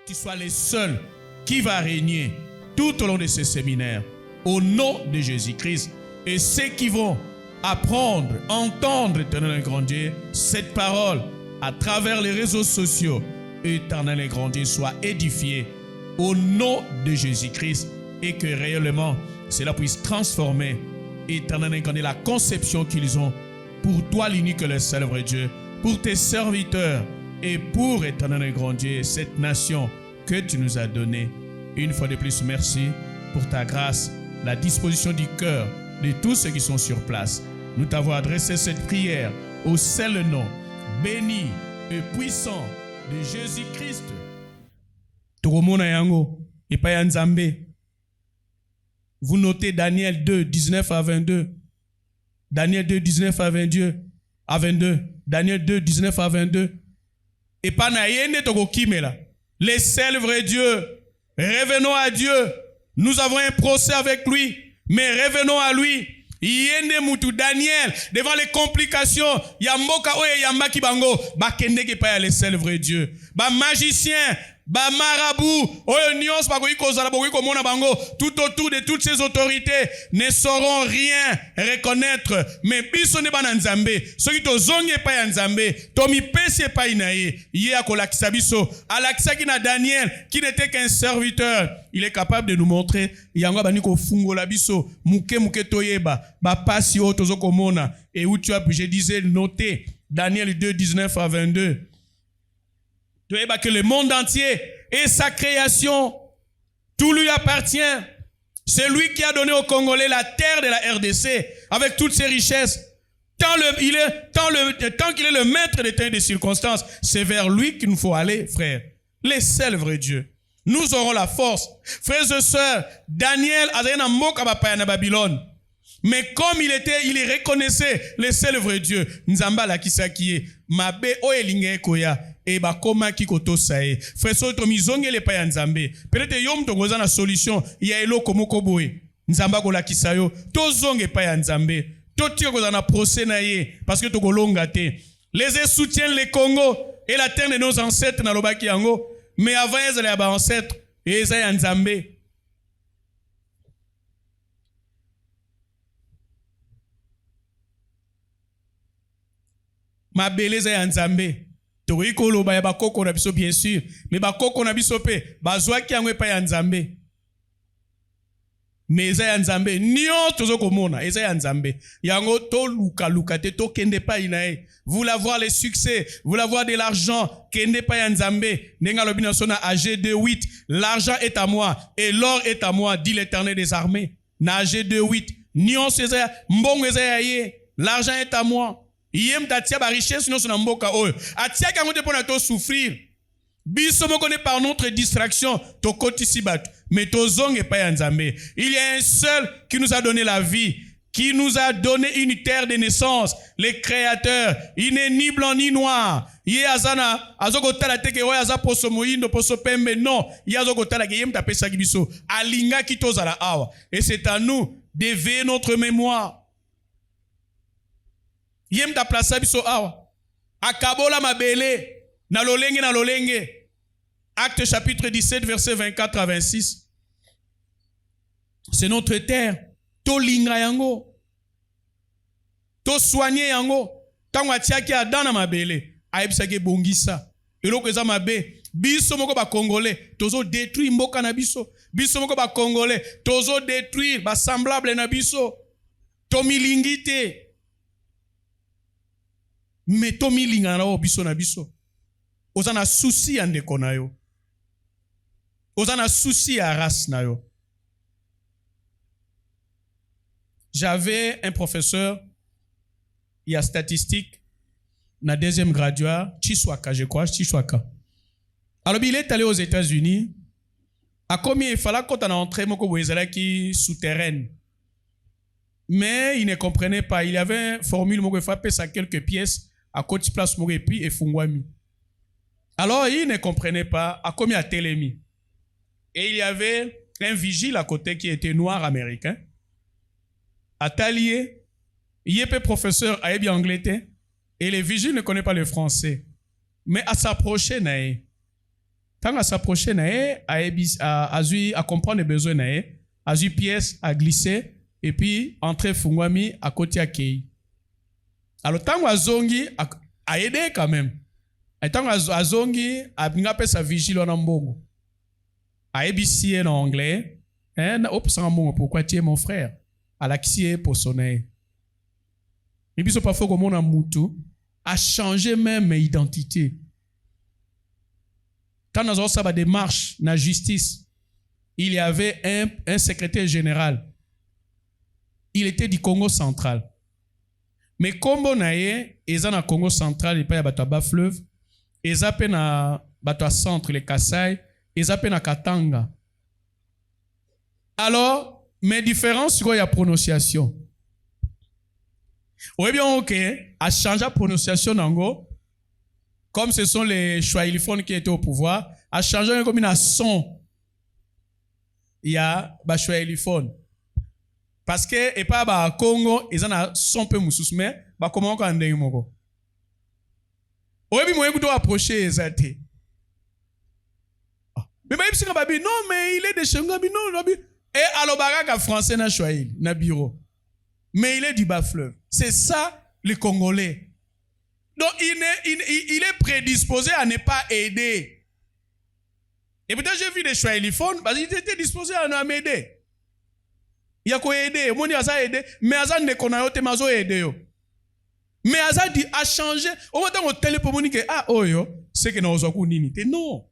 tu sois le seul qui va régner tout au long de ce séminaire. Au nom de Jésus-Christ. Et ceux qui vont apprendre, entendre, éternel et grand Dieu, cette parole à travers les réseaux sociaux, éternel et grand Dieu, soient édifiés au nom de Jésus-Christ et que réellement cela puisse transformer, éternel et grand Dieu, la conception qu'ils ont pour toi, l'unique et le seul vrai Dieu, pour tes serviteurs et pour, éternel et grand Dieu, cette nation que tu nous as donnée. Une fois de plus, merci pour ta grâce, la disposition du cœur de tous ceux qui sont sur place. Nous t'avons adressé cette prière au seul nom béni et puissant de Jésus-Christ. Vous notez Daniel 2, 19 à 22. Daniel 2, 19 à 22. Daniel 2, 19 à 22. Et pas naïene toko kimela. Les seuls vrais dieux. Revenons à Dieu. Nous avons un procès avec lui. Mais revenons à lui. Yende mutu Daniel devant les complications yamboka oye yambaki bango bakende ke pa les seuls vrais dieux ba magicien ba marabout oyo nyos bakoki kozala bakoki komona bango tout autour de toutes ces autorités ne sauront rien reconnaître mais biso ne bana nzambe soki tozonge pa ya nzambe tomi pesi pa inaye ye akolakisa biso alakisaki na Daniel qui n'était qu'un serviteur. Il est capable de nous montrer yango bani ko fungola biso muke toyeba ba pasi o tozoko mona et où tu as je disais noter Daniel 2 19 à 22. Toyeba que le monde entier et sa création tout lui appartient. C'est lui qui a donné aux Congolais la terre de la RDC avec toutes ses richesses. Tant qu'il est le maître des temps et des circonstances, c'est vers lui qu'il nous faut aller, frère. Les seuls vrais dieux. Nous aurons la force. Frères et sœurs, Daniel a na moka bapaya na Babylone. Mais comme il reconnaissait le seul vrai Dieu, Nzamba la kisakie, mabe oelinge koya, et bakoma kikoto sae. Frères et sœurs, tomizonge le paya Nzambe. Peut-être yom tongoza na solution, ya elo komoko boye. Nzamba ko la kisayo, tozonge paya Nzambe. Totio koza na procès na ye, parce que tokolonga te. Les soutiennent le Congo et la terre de nos ancêtres na lobaki yango. Mais avant, ils allaient à ancêtre et ils allaient en Zambé. Ma belle est en Zambé. Toriko lo ba bakoko na biso bien sûr, mais bakoko na biso pe bazwa ki yango pa en Zambé. Mais ils allaient en Zambé. Nyo tozo komona, ils allaient en Zambé. Yango to luka te to kende pa inae. Vous voulez avoir les succès, vous voulez avoir de l'argent, kende pa ya Nzambe, nenga lobina sona AG 2:8, l'argent est à moi et l'or est à moi, dit l'Éternel des armées. Na AG 2:8, nion seza mbongo eza ye, l'argent est à moi. Yem tatia ba richesse non sona mboka oyo. Atia kango te pona to souffrir. Biso moko ne par notre distraction, to kotisi batu, mais to zonge pa ya Nzambe. Il y a un seul qui nous a donné la vie, qui nous a donné une terre de naissance, le Créateur. Il n'est ni blanc ni noir. Il est azana, azoko tala teke oya aza poso moindo, poso pembe, non. Il y a azoko tala ke yem tape sakibiso. Alinga kitoza la awa. Et c'est à nous d'éveiller notre mémoire. Yem ta place biso awa. Akabola mabele. Na lolenge. Acte chapitre 17, verset 24 à 26. C'est notre terre. To linga yango. To soigner yango. Tango atiaki Adam na mabele. Aibisaki bongisa. Eloko eza mabe. Biso moko ba Congolais. Tozo détruire mboka na biso. Biso moko ba Congolais. Tozo détruire ba semblable na biso. To milingite. Mais to milinga na o biso na biso. Ozana souci ya ndeko na yo. Ozana souci ya race na yo. J'avais un professeur, il y a statistique, na deuxième graduat, Chiswaka, je crois, Chiswaka. Alors, il est allé aux États-Unis. À combien il fallait qu'on entre qui souterraine. Mais il ne comprenait pas. Il y avait une formule, il fallait ça quelques pièces, à côté de place, et puis et fungwami. Alors, il ne comprenait pas à combien il a mis. Et il y avait un vigile à côté qui était noir américain. Atelier, il est professeur à bien anglais et les vigiles ne connaissent pas le français. Mais à s'approcher, Tant à s'approcher à comprendre les besoins à pièce à glisser et puis entrer fungwami à côté à kei. Alors tant à zongi à aider quand même. Et tant à zongi à bingape sa vigile en ambongo. À ABC en anglais. Pourquoi tu es mon frère? À l'axie pour sonner. Et puis, parfois, comme on a moutou, a changé même identité. Quand nous avons sa démarche, la justice, il y avait un secrétaire général. Il était du Congo central. Mais comme on a eu, ils sont dans le Congo central, il y a Batoaba fleuve, ils ont dans Batoa centre, les Kassai, ils ont dans Katanga. Alors, mes différences, il y a prononciation. Oui, bien, ok, à changer la prononciation d'ango, comme ce sont les Chouailifone qui étaient au pouvoir, à changer comme une son. Il y a des Chouailifone. Parce que, et pas bah Congo, ils ont un son peu moussousme, bah comment on a un moko. Oui, bien, moi, je dois approcher les athées. Mais même si on va dire, non, mais il est de Chengabi, non, et alors, baraga français na Chouaïl, na bureau. Mais il est du bas-fleuve. C'est ça, les Congolais. Donc, il est prédisposé à ne pas aider. Et peut-être j'ai vu des Chouaïliphones, parce qu'il était disposé à m'aider. Il y a quoi aider? Moi, il y a aider. Mais Azan ne connaît pas mazo aider. Mais Azan dit a changé. Au moment où on téléphone, ah, oh yo, c'est que nous avons unité. Non.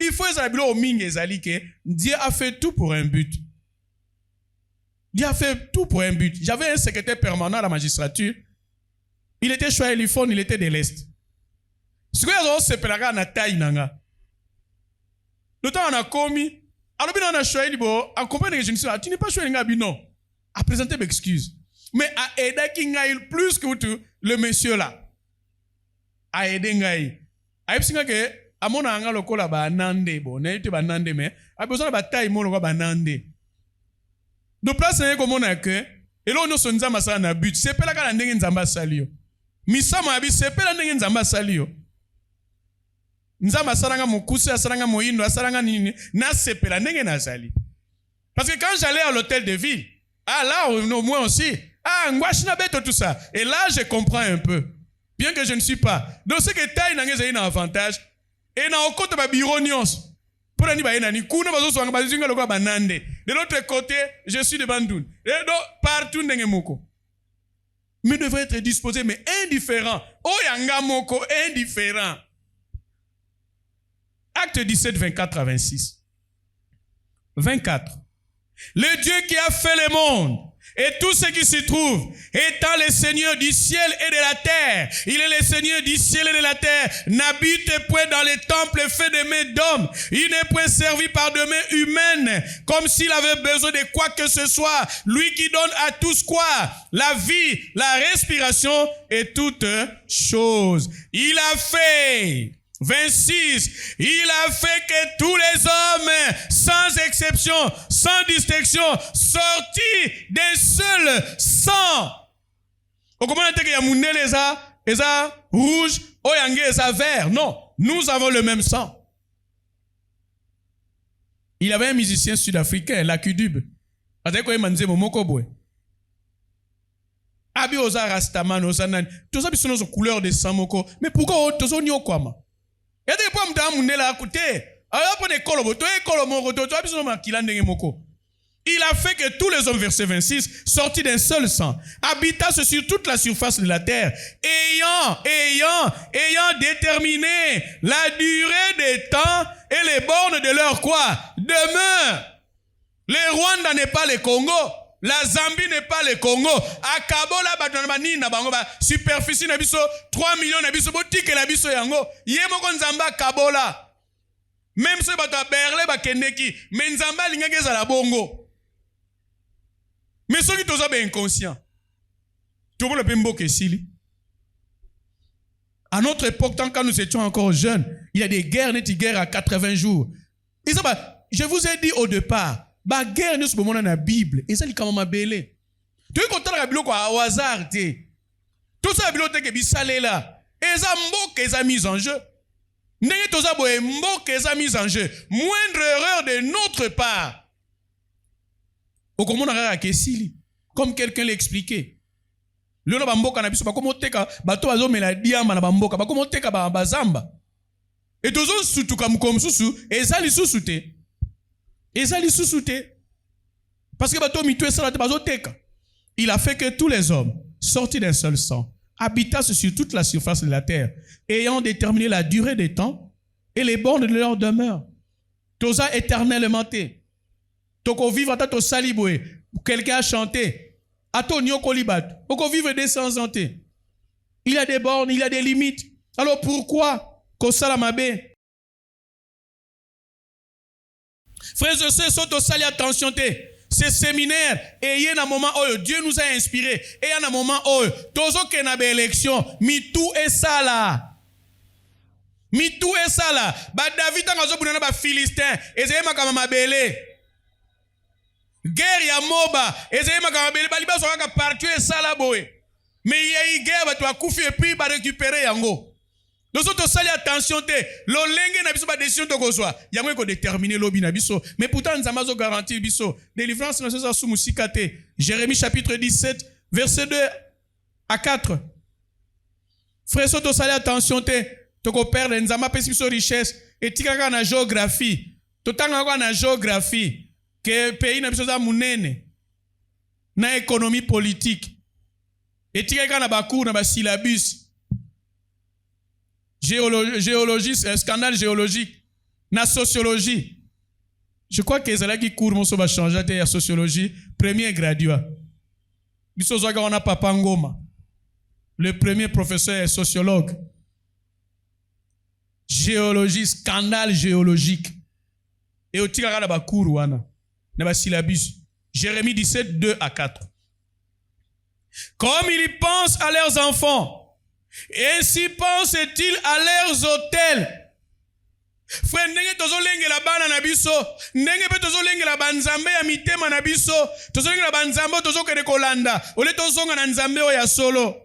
Il faut que Dieu a fait tout pour un but. Dieu a fait tout pour un but. J'avais un secrétaire permanent à la magistrature. Il était Chouaïlifone, il était de l'Est. Ce que nous avons fait, c'est que taille nanga. Le temps on a commis. Alors, on a Chouaïlibo, en comprenant que je ne sais pas, tu n'es pas Chouaïlingabi, non. À présenter mes excuses. Mais à aider Kingaïl plus que tout, le monsieur là. À aider Ngaï. À epsinga que, à mon anga loko la ba nande, bon, n'a été ba nande, mais, à besoin de bataille, mon loko ba nande. De place, c'est comme on a que, et là, on a son nzamba sa na but. C'est pas la gana ndengen nzamba salio. Misama abi, c'est pas la ndengen nzamba salio. Nzamba saranga mokuse, saranga moindo, saranga nini, na sepela ndengen nazali. Parce que quand j'allais à l'hôtel de ville, ah là, au moins aussi, ah, ngwashina beto tout ça. Et là, je comprends un peu. Bien que je ne suis pas. Donc, c'est que taille n'a pas un avantage. Et n'a aucun ba bironions. Pour ni ba ni kuna bazo swanga bazinga lokwa banande. De l'autre côté, je suis de Bandoun. Et donc partout ndenge moko. Mais devrait être disposé mais indifférent. Oh yanga moko indifférent. Acte 17 24 à 26. 24. Le Dieu qui a fait le monde et tout ce qui s'y trouve, étant le Seigneur du ciel et de la terre. Il est le Seigneur du ciel et de la terre. N'habite point dans les temples faits de mains d'hommes. Il n'est point servi par de mains humaines, comme s'il avait besoin de quoi que ce soit. Lui qui donne à tous quoi? La vie, la respiration et toutes choses. Il a fait... 26. Il a fait que tous les hommes, sans exception, sans distinction, sortis d'un seul sang. Au comment on dit qu'il y a mounel les rouge, oyangé les vert. Non, nous avons le même sang. Il avait un musicien sud-africain, Lakudub. Avec quoi il m'a dit Momoko Boy. Abi oza rastaman oza nan. Tous ça sont couleur de sang moko. Mais pourquoi tous on y a quoi? Il a fait que tous les hommes, verset 26, sortis d'un seul sang, habitassent sur toute la surface de la terre, ayant déterminé la durée des temps et les bornes de leur quoi? Demeure. Le Rwanda n'est pas le Congo. La Zambie n'est pas le Congo. A Kabola, Batanamani, Nabangoba, superficie Nabiso, 3 millions Nabiso, Boutique Nabiso Yango, Yemoko Nzamba, Kabola. Même si Bata Berle, Bakeneki, mais Nzamba, Lingageza la Bongo. Mais ceux qui sont inconscients. Tout le Pembo Kessili. À notre époque, tant quand nous étions encore jeunes, il y a des guerres, des guerres à 80 jours. Et ça, je vous ai dit au départ, ba guerre ne se moment dans la Bible et ça li kama mabele tu ko la Bible quoi au hasard tout ça Bible te ke bisalela et ça mboka eza mise en jeu Ndenge toza boye mboka eza mise en jeu. Moindre erreur de notre part. Okomona kaka kesili. Comme quelqu'un l'a expliqué. Lelo bamboka na biso bakomo teka bato bazo meladiama na bamboka bakomo teka bazamba. Et tozo sutuka mukom susu ezali susute. Ezali susute. Parce que bato mitwe salate bazo teka. Il a fait que tous les hommes sortis d'un seul sang habitassent sur toute la surface de la terre, ayant déterminé la durée des temps et les bornes de leur demeure. Toza éternellement te. Toko vivre ata to saliboué. Quelqu'un a chanté. Ato nyoko libat. Toko vivre 200 ans te. Il y a des bornes, il y a des limites. Alors pourquoi kosala mabe? Frères et sœurs, sont au sali attention te. Ce séminaire, et il y a un moment où Dieu nous a inspirés. Et il y a un moment où tozo kenabe élection, mitou et sala. Mitou et sala. Ba David angazo bunana ba Philistin. Ezeye makama mabele. Guerre ya moba. Ezeye makama mabele. Baliba soka partout et sala boy. Mais il y a eu guerre, ba tu as koufi et puis ba récupérer yango. Nous autres sali attention te. L'olenge na biso ba décision to kozwa. Yango ko déterminer lobi na biso. Mais pourtant nzamba zo garantir biso. Délivrance na so su musika te. Jérémie chapitre 17 verset 2 à 4. Frère soto sali attention te. To ko perdre nzamba pesi biso richesse et tikaka na géographie. To tanga ko na géographie que pays na biso za munene. Na économie politique. Et tikaka na ba cours na ba syllabus. Géologie, scandale géologique, na sociologie. Je crois que les qui courent va changer la sociologie, premier graduat. On a Papa Ngoma, le premier professeur sociologue. Géologie, scandale géologique. Et au tigara na cours wana, na ba syllabus. Jérémie 17, 2 à 4. Comme ils pensent à leurs enfants, ainsi pensent-ils à leurs hôtels. Frère, ndenge tozolengela bana na biso, ndenge pe tozolengela banzambe ya mitema na biso, tozolengela banzambe tozokende kolanda, ole tozonga na nzambe o ya solo.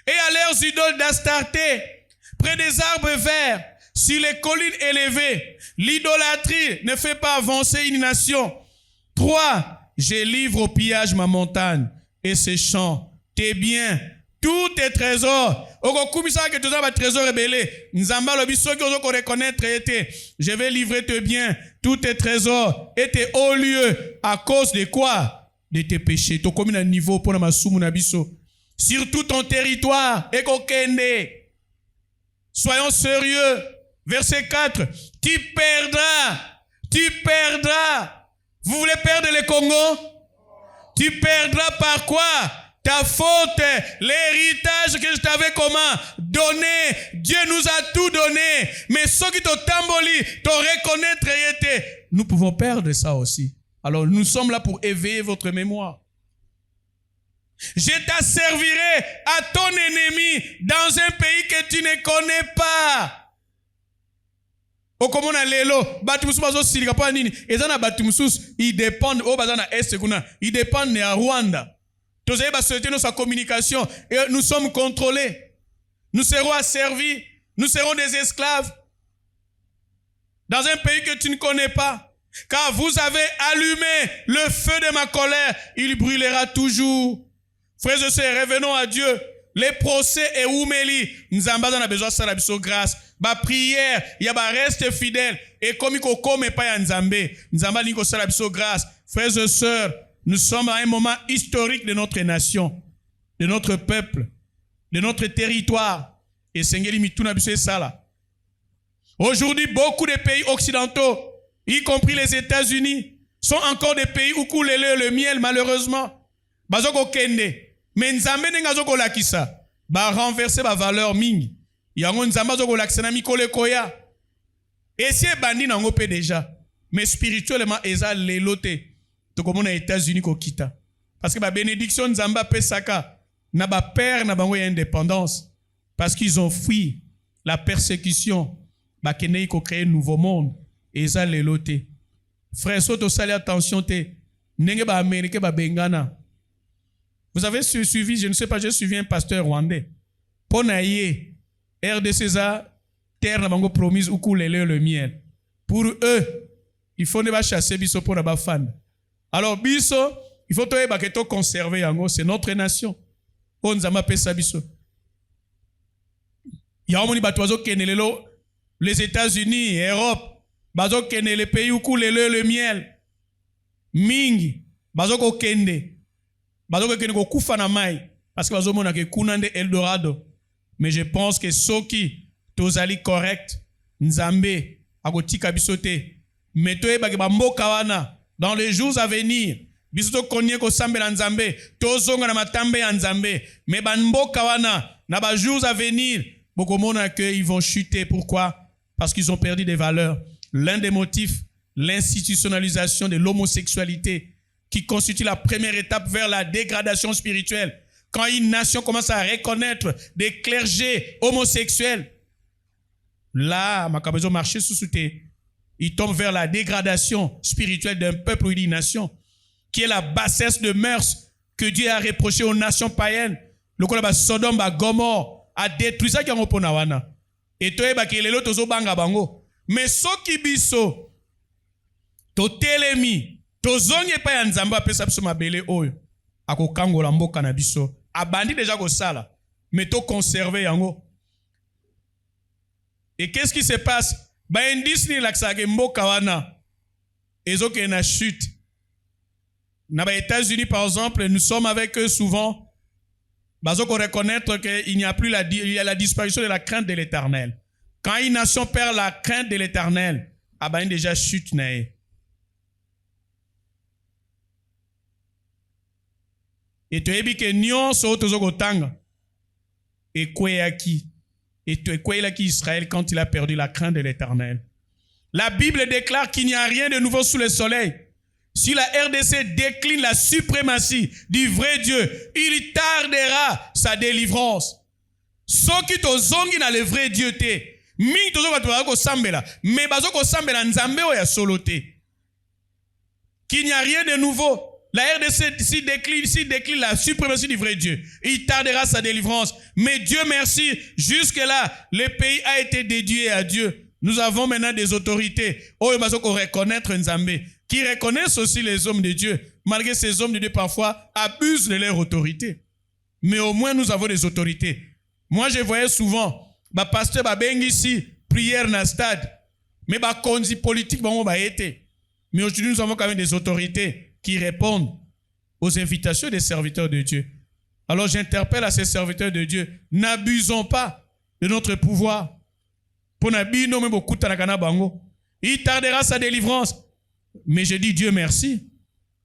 Et à leurs idoles d'Astarté, près des arbres verts, sur les collines élevées, l'idolâtrie ne fait pas avancer une nation. 3. Je livre au pillage ma montagne et ses champs, tes biens, tous tes trésors. Je vais livrer tes biens, tous tes trésors et tes hauts lieux. À cause de quoi? De tes péchés. Sur tout ton territoire. Soyons sérieux. Verset 4. Tu perdras. Vous voulez perdre le Congo? Tu perdras par quoi? Ta faute, l'héritage que je t'avais donné, Dieu nous a tout donné. Mais ceux qui te tamboli, te reconnaître, nous pouvons perdre ça aussi. Alors nous sommes là pour éveiller votre mémoire. Je t'asservirai à ton ennemi dans un pays que tu ne connais pas. Okomona lelo, batimusu bazo silika pa nini? Ezana batimusus, ils dépendent au bazana est kuna, ils dépendent de Rwanda. Nous avons notre communication et nous sommes contrôlés. Nous serons asservis. Nous serons des esclaves. Dans un pays que tu ne connais pas. Car vous avez allumé le feu de ma colère. Il brûlera toujours. Frères et sœurs, revenons à Dieu. Les procès et oumeli. Nous avons besoin de grâce. Ba prière, il y a ba reste fidèle. Et comme il ne pas Nzambé. Nous avons besoin de grâce. Frères et sœurs, nous sommes à un moment historique de notre nation, de notre peuple, de notre territoire. Et Seigneur, aujourd'hui, beaucoup de pays occidentaux, y compris les États-Unis, sont encore des pays où coule le miel, malheureusement. Bazoko kende. Mais Nzambe n'engazoko lakisa. Ba renverser ba valeur mingi. Yango Nzambe zoko lakisa na mikole koya. Et c'est bandi nango pe déjà. Mais spirituellement, eza lelote. Comme on a États-Unis ko kita parce que la bénédiction Nzamba pesaka na ba père na bango indépendance parce qu'ils ont fui la persécution ba kenei ko créer un nouveau monde et ça les loté frère soto sali attention te ndenge ba américain ba bengana. Vous avez suivi, je ne sais pas, j'ai suivi un pasteur rwandais ponaye RDC terre na bango promise ou coule le miel. Pour eux, il faut ne pas chasser biso pour la fan. Alors biso, il faut to conserver yango, c'est notre nation. On zama pesa biso. Ya omoni bato bazo kenelelo les États-Unis, Europe, bazo kene les pays où coule le miel. Mingi, bazo ko kende. Bazo ko kende ko kufa na mai parce que bazo mona ke kunande Eldorado. Mais je pense que soki tozali correct, Nzambe akotika bisote. Mais toyeba ke ba mboka wana dans les jours à venir, biso konye ko sambela Nzambe, tozonga na matambe ya Nzambe. Mais ba mboka wana na ba jours à venir, beaucoup mona que ils vont chuter. Pourquoi? Parce qu'ils ont perdu des valeurs. L'un des motifs, l'institutionnalisation de l'homosexualité, qui constitue la première étape vers la dégradation spirituelle. Quand une nation commence à reconnaître des clergés homosexuels, là, Makabezo marché sous souté, il tombe vers la dégradation spirituelle d'un peuple ou d'une nation, qui est la bassesse de mœurs que Dieu a reproché aux nations païennes. Le kolaba Sodome, Gomorrhe, a détruit ça qui est en wana. Et toi, lelo tozo banga bango. Mais soki biso, to telemi, to zonye pa ya Nzambe apesa biso mabele oyo, ako kangola mboka na biso, abandi déjà ko sala, mais to conserver yango. Et qu'est-ce qui se passe? Ba indice ni laksage mboka wana, ezoke na chute. Na ba États-Unis par exemple, nous sommes avec eux souvent. Bazo qu'on reconnaître qu'il n'y a plus il y a la disparition de la crainte de l'Éternel. Quand une nation perd la crainte de l'Éternel, il déjà chute nae. Et tu as dit que nyon so tozo tanga et kweyaki et tu kweyaki Israël quand il a perdu la crainte de l'Éternel. La Bible déclare qu'il n'y a rien de nouveau sous le soleil. Si la RDC décline la suprématie du vrai Dieu, il tardera sa délivrance. Soki tozongi na le vrai Dieu te, mingi tozoka ko sambela, mais bazoko sambela Nzambe o ya solote. Qu'il n'y a rien de nouveau. La RDC si décline la suprématie du vrai Dieu, il tardera sa délivrance. Mais Dieu merci, jusque-là, le pays a été dédié à Dieu. Nous avons maintenant des autorités. Oh, il faut reconnaître Nzambe, qui reconnaissent aussi les hommes de Dieu, malgré ces hommes de Dieu parfois abusent de leur autorité. Mais au moins nous avons des autorités. Moi je voyais souvent, pasteur bengi ici, prière dans le stade, mais konzi politique été. Mais aujourd'hui nous avons quand même des autorités qui répondent aux invitations des serviteurs de Dieu. Alors j'interpelle à ces serviteurs de Dieu, n'abusons pas de notre pouvoir. Pour n'abino même beaucoup de bango. Il tardera sa délivrance. Mais je dis Dieu merci.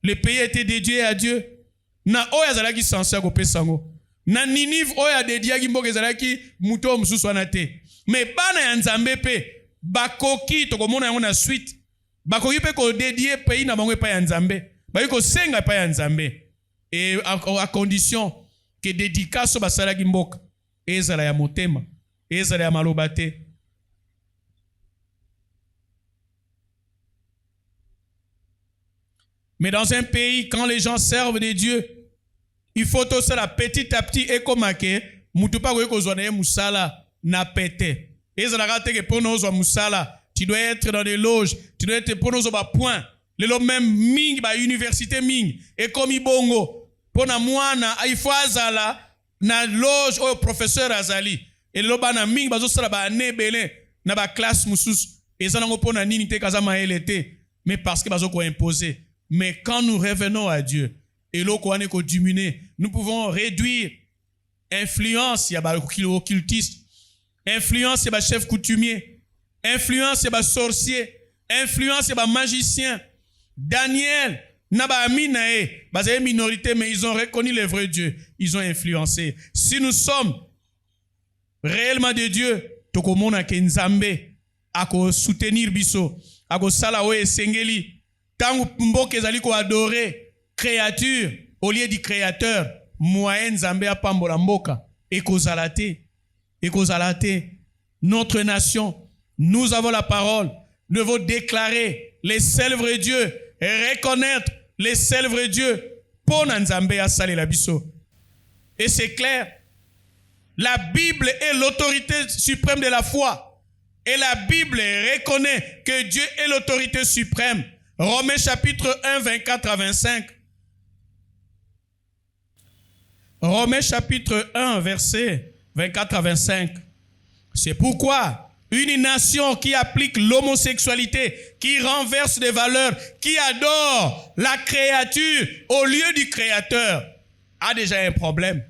Le pays a été dédié à Dieu. Na oya zalaki censé ko pesango. Na Ninive oya dédié ki mboke zalaki muto mususu anate. Mais bana ya Nzambe pe bakoki to komona yango na suite. Bakoki pe ko dédié pays na bango pa ya Nzambe. Ba ko senga pa ya Nzambe. Et à condition que dédicace basalaki mboka ezala ya motema, ezala ya malobate. Mais dans un pays, quand les gens servent des dieux, il faut tout ça petit à petit et comme que mutupa ko zone musala na pété. Et ça la que pour nous musala, tu dois être dans des loges, tu dois être pour nous ba point. Les lots même ming ba université ming et comme ibongo pour na mwana il faut azala na loge au professeur azali et le bana ming bazo sala ba nebele na ba classe musus et ça ngo pona nini te kazama elete mais parce que bazo ko imposer. Mais quand nous revenons à Dieu, et l'occulte ko diminuer, nous pouvons réduire influence ya ba occultiste, influence ya ba chef coutumier, influence ya ba sorcier, influence ya ba magicien. Daniel, naba aminae, bazé minorité mais ils ont reconnu le vrai Dieu, ils ont influencé. Si nous sommes réellement de Dieu, tokomona ke Nzambe ako soutenir biso, ako sala o esengeli. Tant mboke ezali ko adorer créature au lieu du créateur, moyen Nzambe apambola mboka et kozalate. Notre nation, nous avons la parole, nous devons déclarer les seuls vrais dieux et reconnaître les seuls vrais dieux pour Nzambe asale la biso. Et c'est clair, la Bible est l'autorité suprême de la foi. Et la Bible reconnaît que Dieu est l'autorité suprême. Romains chapitre 1, 24 à 25. Romains chapitre 1, verset 24 à 25. C'est pourquoi une nation qui applique l'homosexualité, qui renverse des valeurs, qui adore la créature au lieu du Créateur, a déjà un problème.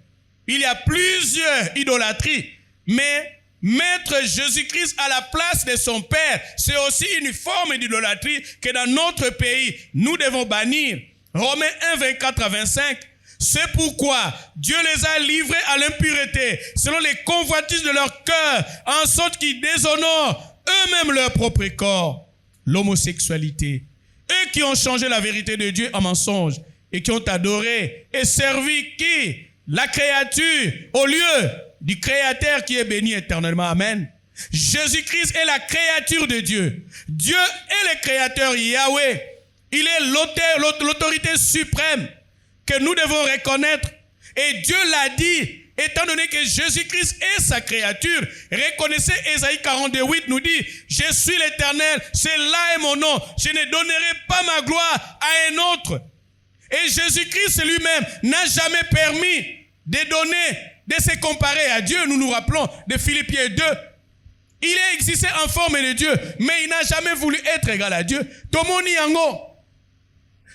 Il y a plusieurs idolâtries, mais mettre Jésus-Christ à la place de son Père, c'est aussi une forme d'idolâtrie que dans notre pays, nous devons bannir. Romains 1, 24 à 25. C'est pourquoi Dieu les a livrés à l'impureté, selon les convoitises de leur cœur, en sorte qu'ils déshonorent eux-mêmes leur propre corps. L'homosexualité. Eux qui ont changé la vérité de Dieu en mensonge et qui ont adoré et servi qui? La créature au lieu du Créateur qui est béni éternellement. Amen. Jésus-Christ est la créature de Dieu. Dieu est le Créateur Yahweh. Il est l'autorité suprême que nous devons reconnaître. Et Dieu l'a dit, étant donné que Jésus-Christ est sa créature. Reconnaissez, Ésaïe 42:8 nous dit, je suis l'Éternel, c'est là est mon nom, je ne donnerai pas ma gloire à un autre. Et Jésus-Christ lui-même n'a jamais permis de se comparer à Dieu. Nous nous rappelons de Philippiens 2. Il a existé en forme de Dieu, mais il n'a jamais voulu être égal à Dieu. Tomoni yango.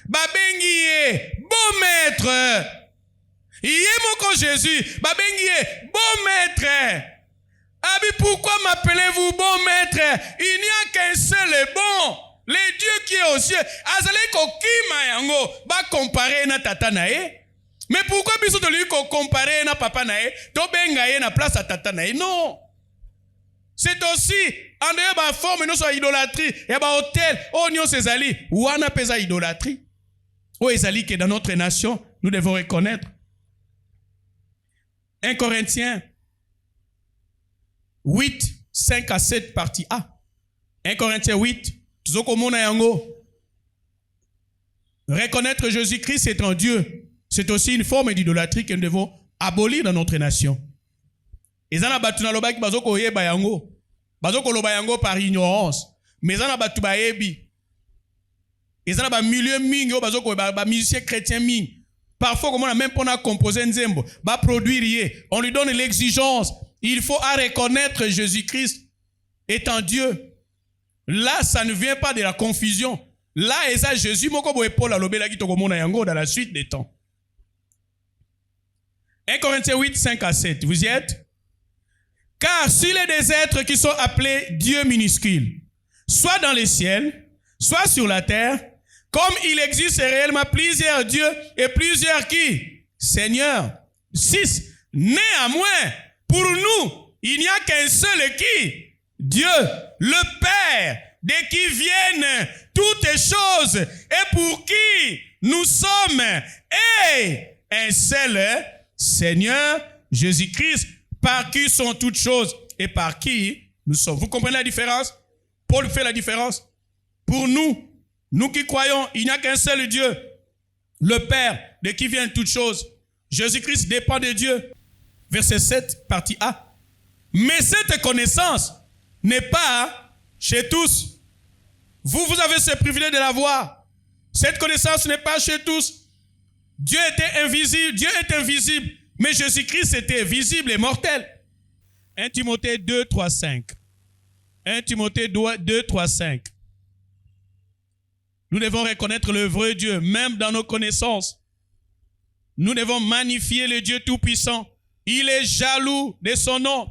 Babengi bon maître. Yemoko Jésus. Babengi bon maître. Abi, pourquoi m'appelez-vous bon maître? Il n'y a qu'un seul et bon. Le Dieu qui est aux cieux. Azale kokima yango. Ba comparer na tata nae. Mais pourquoi biso de lui comparer na papa nae? To benga na place à tata nae. Non. C'est aussi en dehors de la forme de notre idolâtrie. Il y a un hôtel. Oh, nous sommes où on a pesa idolâtrie. Oh, ezali que dans notre nation, nous devons reconnaître. 1 Corinthiens 8, 5 à 7, partie A. 1 Corinthiens 8, reconnaître Jésus-Christ étant Dieu, c'est aussi une forme d'idolâtrie que nous devons abolir dans notre nation. Ezana batu na lobaki bazoko yeba yango. Bazoko loba yango par ignorance. Mais ezana batu ba yebi. Ezana ba milieu mingi o bazoko ba musicien chrétien mingi. Parfois comme on a même pas composé nzembo, ba produire yé. On lui donne l'exigence. Il faut reconnaître Jésus-Christ étant Dieu. Là, ça ne vient pas de la confusion. Là, et ça, Jésus moko bo épaule alobela ki tokomona yango dans la suite des temps. 1 Corinthiens 8, 5 à 7. Vous y êtes? Car s'il est des êtres qui sont appelés Dieu minuscules, soit dans les ciels, soit sur la terre, comme il existe réellement plusieurs dieux et plusieurs qui? Seigneurs. 6. Néanmoins, pour nous, il n'y a qu'un seul qui? Dieu, le Père, de qui viennent toutes choses et pour qui nous sommes, et un seul Seigneur, Jésus-Christ, par qui sont toutes choses et par qui nous sommes. Vous comprenez la différence? Paul fait la différence. Pour nous, nous qui croyons, il n'y a qu'un seul Dieu, le Père, de qui viennent toutes choses. Jésus-Christ dépend de Dieu. Verset 7, partie A. Mais cette connaissance n'est pas chez tous. Vous avez ce privilège de l'avoir. Cette connaissance n'est pas chez tous. Dieu était invisible, Dieu est invisible. Mais Jésus-Christ était visible et mortel. 1 Timothée 2, 3, 5. 1 Timothée 2, 3, 5. Nous devons reconnaître le vrai Dieu, même dans nos connaissances. Nous devons magnifier le Dieu Tout-Puissant. Il est jaloux de son nom.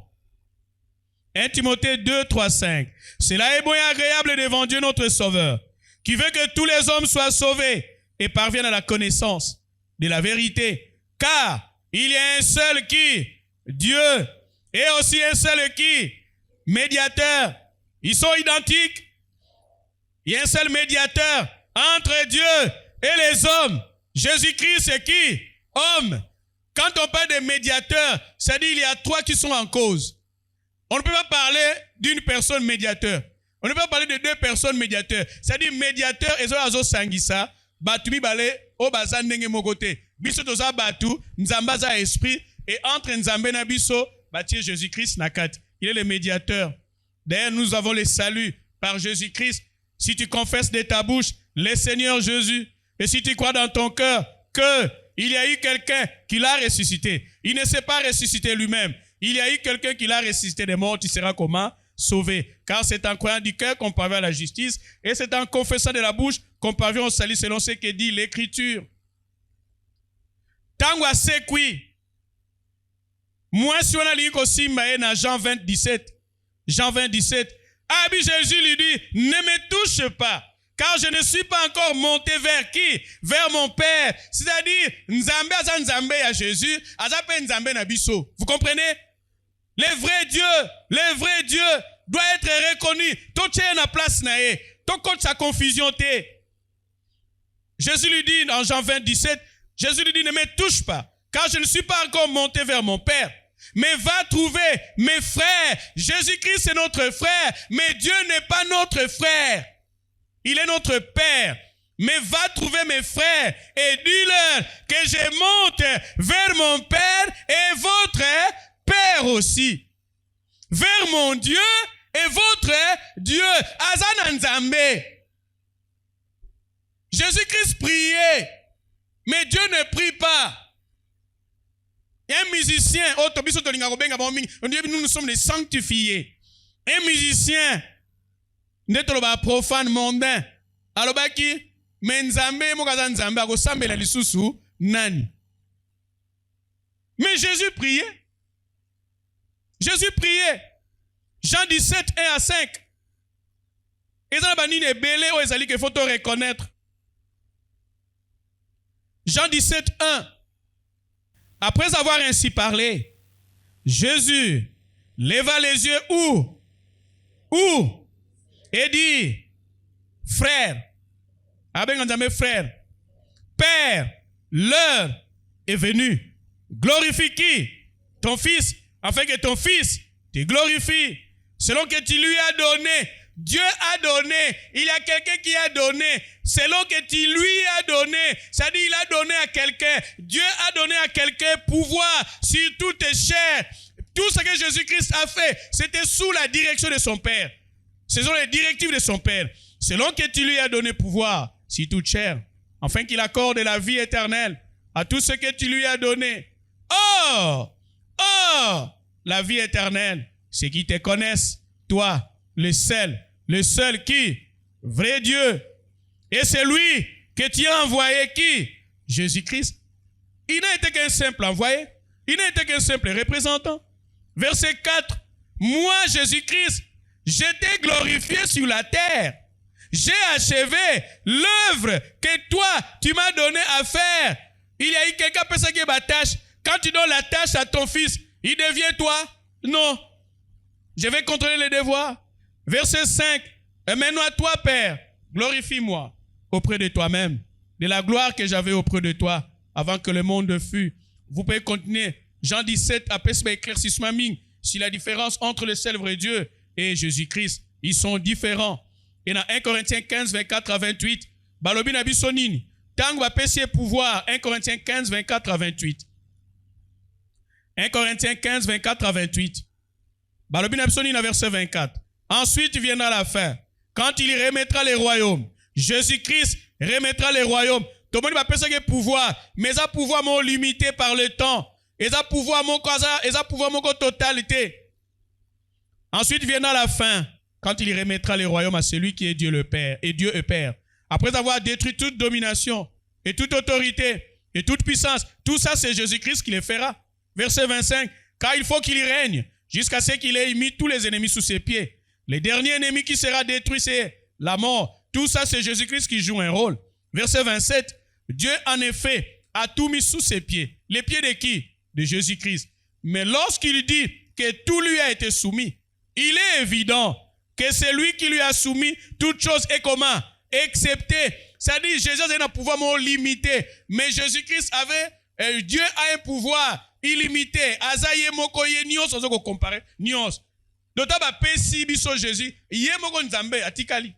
1 Timothée 2, 3, 5. Cela est bon et agréable devant Dieu notre Sauveur, qui veut que tous les hommes soient sauvés et parviennent à la connaissance de la vérité. Car il y a un seul qui? Dieu. Et aussi un seul qui? Médiateur. Ils sont identiques. Il y a un seul médiateur entre Dieu et les hommes. Jésus-Christ, c'est qui? Homme. Quand on parle de médiateur, c'est-à-dire il y a trois qui sont en cause. On ne peut pas parler d'une personne médiateur. On ne peut pas parler de deux personnes médiateurs. C'est-à-dire médiateur, et azo sangisa, batumi bale, o bazandenge mogote. Biso toza batu, nzambaza esprit, et entre nzambe na biso, batie Jésus-Christ nakat. Il est le médiateur. D'ailleurs, nous avons le salut par Jésus-Christ. Si tu confesses de ta bouche le Seigneur Jésus, et si tu crois dans ton cœur qu'il y a eu quelqu'un qui l'a ressuscité, il ne s'est pas ressuscité lui-même. Il y a eu quelqu'un qui l'a ressuscité des morts, tu seras comment? Sauvé. Car c'est en croyant du cœur qu'on parvient à la justice, et c'est en confessant de la bouche qu'on parvient au salut selon ce que dit l'Écriture. Tango a sekui. Moi, si on a lu aussi dans Jean 20, 17. Jean 20, 17. Ah, puis Jésus lui dit, ne me touche pas, car je ne suis pas encore monté vers qui? Vers mon Père. C'est-à-dire, Nzambe aza Nzambe à Jésus, aza pe Nzambe na biso. Vous comprenez? Le vrai Dieu doit être reconnu. Tout est na place nae. Tout compte sa confusion te. Jésus lui dit dans Jean 20, 17, Jésus lui dit, ne me touche pas, car je ne suis pas encore monté vers mon Père. Mais va trouver mes frères. Jésus-Christ est notre frère, mais Dieu n'est pas notre frère. Il est notre Père. Mais va trouver mes frères et dis-leur que je monte vers mon Père et votre Père aussi. Vers mon Dieu et votre Dieu. Azan Nzambe. Jésus-Christ priait, mais Dieu ne prie pas. Un musicien, nous sommes des sanctifiés. Un musicien, n'est pas profane mondain. Alors, qui, mais Nzambe, mokaza Nzambe, ako sambela lisusu, nani. Mais Jésus priait. Jésus priait. Jean 17, 1 à 5. Et ça n'a pas belé ou ezali qu'il faut te reconnaître. Jean 17, 1. Après avoir ainsi parlé, Jésus leva les yeux où? Et dit, frère, frère, Père, l'heure est venue. Glorifie qui? Ton fils, afin que ton fils te glorifie. Selon que tu lui as donné, Dieu a donné, il y a quelqu'un qui a donné, selon que tu lui as donné, c'est-à-dire il a donné à quelqu'un, Dieu a donné à quelqu'un pouvoir sur toutes tes chairs. Tout ce que Jésus-Christ a fait, c'était sous la direction de son Père. Ce sont les directives de son Père. Selon que tu lui as donné pouvoir sur toute chair, afin qu'il accorde la vie éternelle à tout ce que tu lui as donné. Oh, la vie éternelle, c'est qu'ils te connaissent, toi, le seul qui, vrai Dieu, et c'est lui que tu as envoyé qui? Jésus-Christ. Il n'a été qu'un simple envoyé, il n'a été qu'un simple représentant. Verset 4, moi, Jésus-Christ, j'étais glorifié sur la terre. J'ai achevé l'œuvre que toi, tu m'as donné à faire. Il y a eu quelqu'un qui est tâche. Quand tu donnes la tâche à ton fils, il devient toi? Non. Je vais contrôler les devoirs. Verset 5. Et maintenant à toi, Père, glorifie-moi auprès de toi-même, de la gloire que j'avais auprès de toi avant que le monde fût. Vous pouvez continuer. Jean 17, après ce éclaircissement sur la différence entre le seul vrai Dieu et Jésus-Christ. Ils sont différents. Et dans 1 Corinthiens 15, 24 à 28, Balobi na bisonini. Tango va pesier pouvoir. 1 Corinthiens 15, 24 à 28. 1 Corinthiens 15, 24 à 28. Balobi na bisonini verset 24. Ensuite viendra la fin. Quand il remettra les royaumes, Jésus-Christ remettra les royaumes. Tout le monde va penser que pouvoir, mais ça pouvoir mon limité par le temps. Et ça pouvoir mon totalité. Ensuite viendra la fin. Quand il remettra les royaumes à celui qui est Dieu le Père, et Dieu est Père. Après avoir détruit toute domination, et toute autorité, et toute puissance, tout ça c'est Jésus-Christ qui les fera. Verset 25, car il faut qu'il règne, jusqu'à ce qu'il ait mis tous les ennemis sous ses pieds. Le dernier ennemi qui sera détruit, c'est la mort. Tout ça c'est Jésus-Christ qui joue un rôle. Verset 27, Dieu en effet a tout mis sous ses pieds. Les pieds de qui? De Jésus-Christ. Mais lorsqu'il dit que tout lui a été soumis, il est évident que c'est lui qui lui a soumis toute chose et comment? Excepté. C'est-à-dire Jésus a un pouvoir limité. Mais Jésus-Christ avait, Dieu a un pouvoir illimité. Azaye mokoye nios, on se comparer. Nios. D'autant pesi biso Jésus, yé moko nzambe atikali.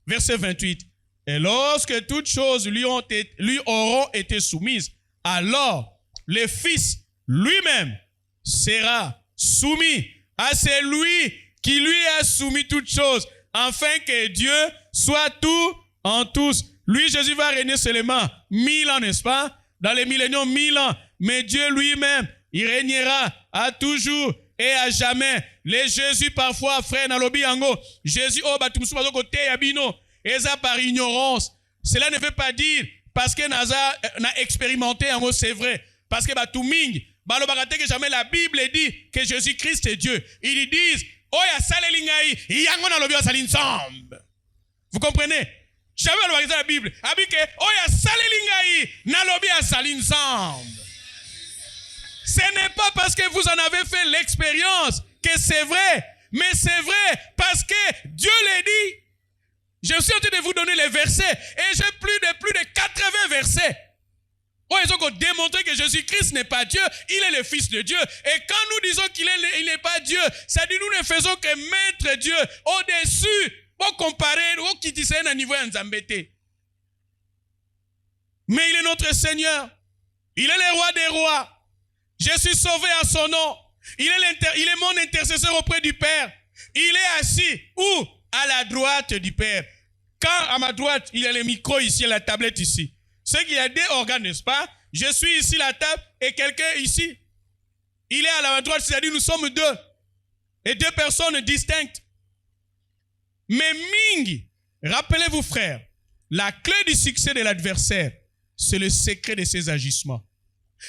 Verset 28. Et lorsque toutes choses lui auront été soumises, alors le Fils lui-même sera soumis à celui qui lui a soumis toutes choses, afin que Dieu soit tout en tous. Lui, Jésus va régner seulement 1000 ans, n'est-ce pas? Dans les milléniums, 1000 ans. Mais Dieu lui-même, il régnera à toujours et à jamais. Les Jésus, parfois, frère, nalobi yango, Jésus, oh, batumsu bazo kote yabino, et ça par ignorance. Cela ne veut pas dire, parce que n'a expérimenté yango, c'est vrai. Parce que batuming, balobakate que jamais la Bible dit que Jésus-Christ est Dieu. Ils disent, oh, ya salelingai, yango nalobi asali ensemble. Vous comprenez? Jamais balobakate la Bible. Abike, oh, ya salelingai, nalobi asali ensemble. Ce n'est pas parce que vous en avez fait l'expérience que c'est vrai, mais c'est vrai parce que Dieu l'a dit. Je suis en train de vous donner les versets et j'ai plus de 80 versets. Oh, ils ont démontré que Jésus-Christ n'est pas Dieu, il est le Fils de Dieu. Et quand nous disons qu'il n'est pas Dieu, ça dit nous ne faisons que mettre Dieu au-dessus pour comparer au qui disait à niveau Nzambete. Mais il est notre Seigneur. Il est le roi des rois. Je suis sauvé à son nom. Il est mon intercesseur auprès du Père. Il est assis où? À la droite du Père. Quand à ma droite, il y a le micro ici, la tablette ici. C'est qu'il y a deux organes, n'est-ce pas? Je suis ici, la table, et quelqu'un ici. Il est à la droite, c'est-à-dire nous sommes deux. Et deux personnes distinctes. Mais Mingi, rappelez-vous frères, la clé du succès de l'adversaire, c'est le secret de ses agissements.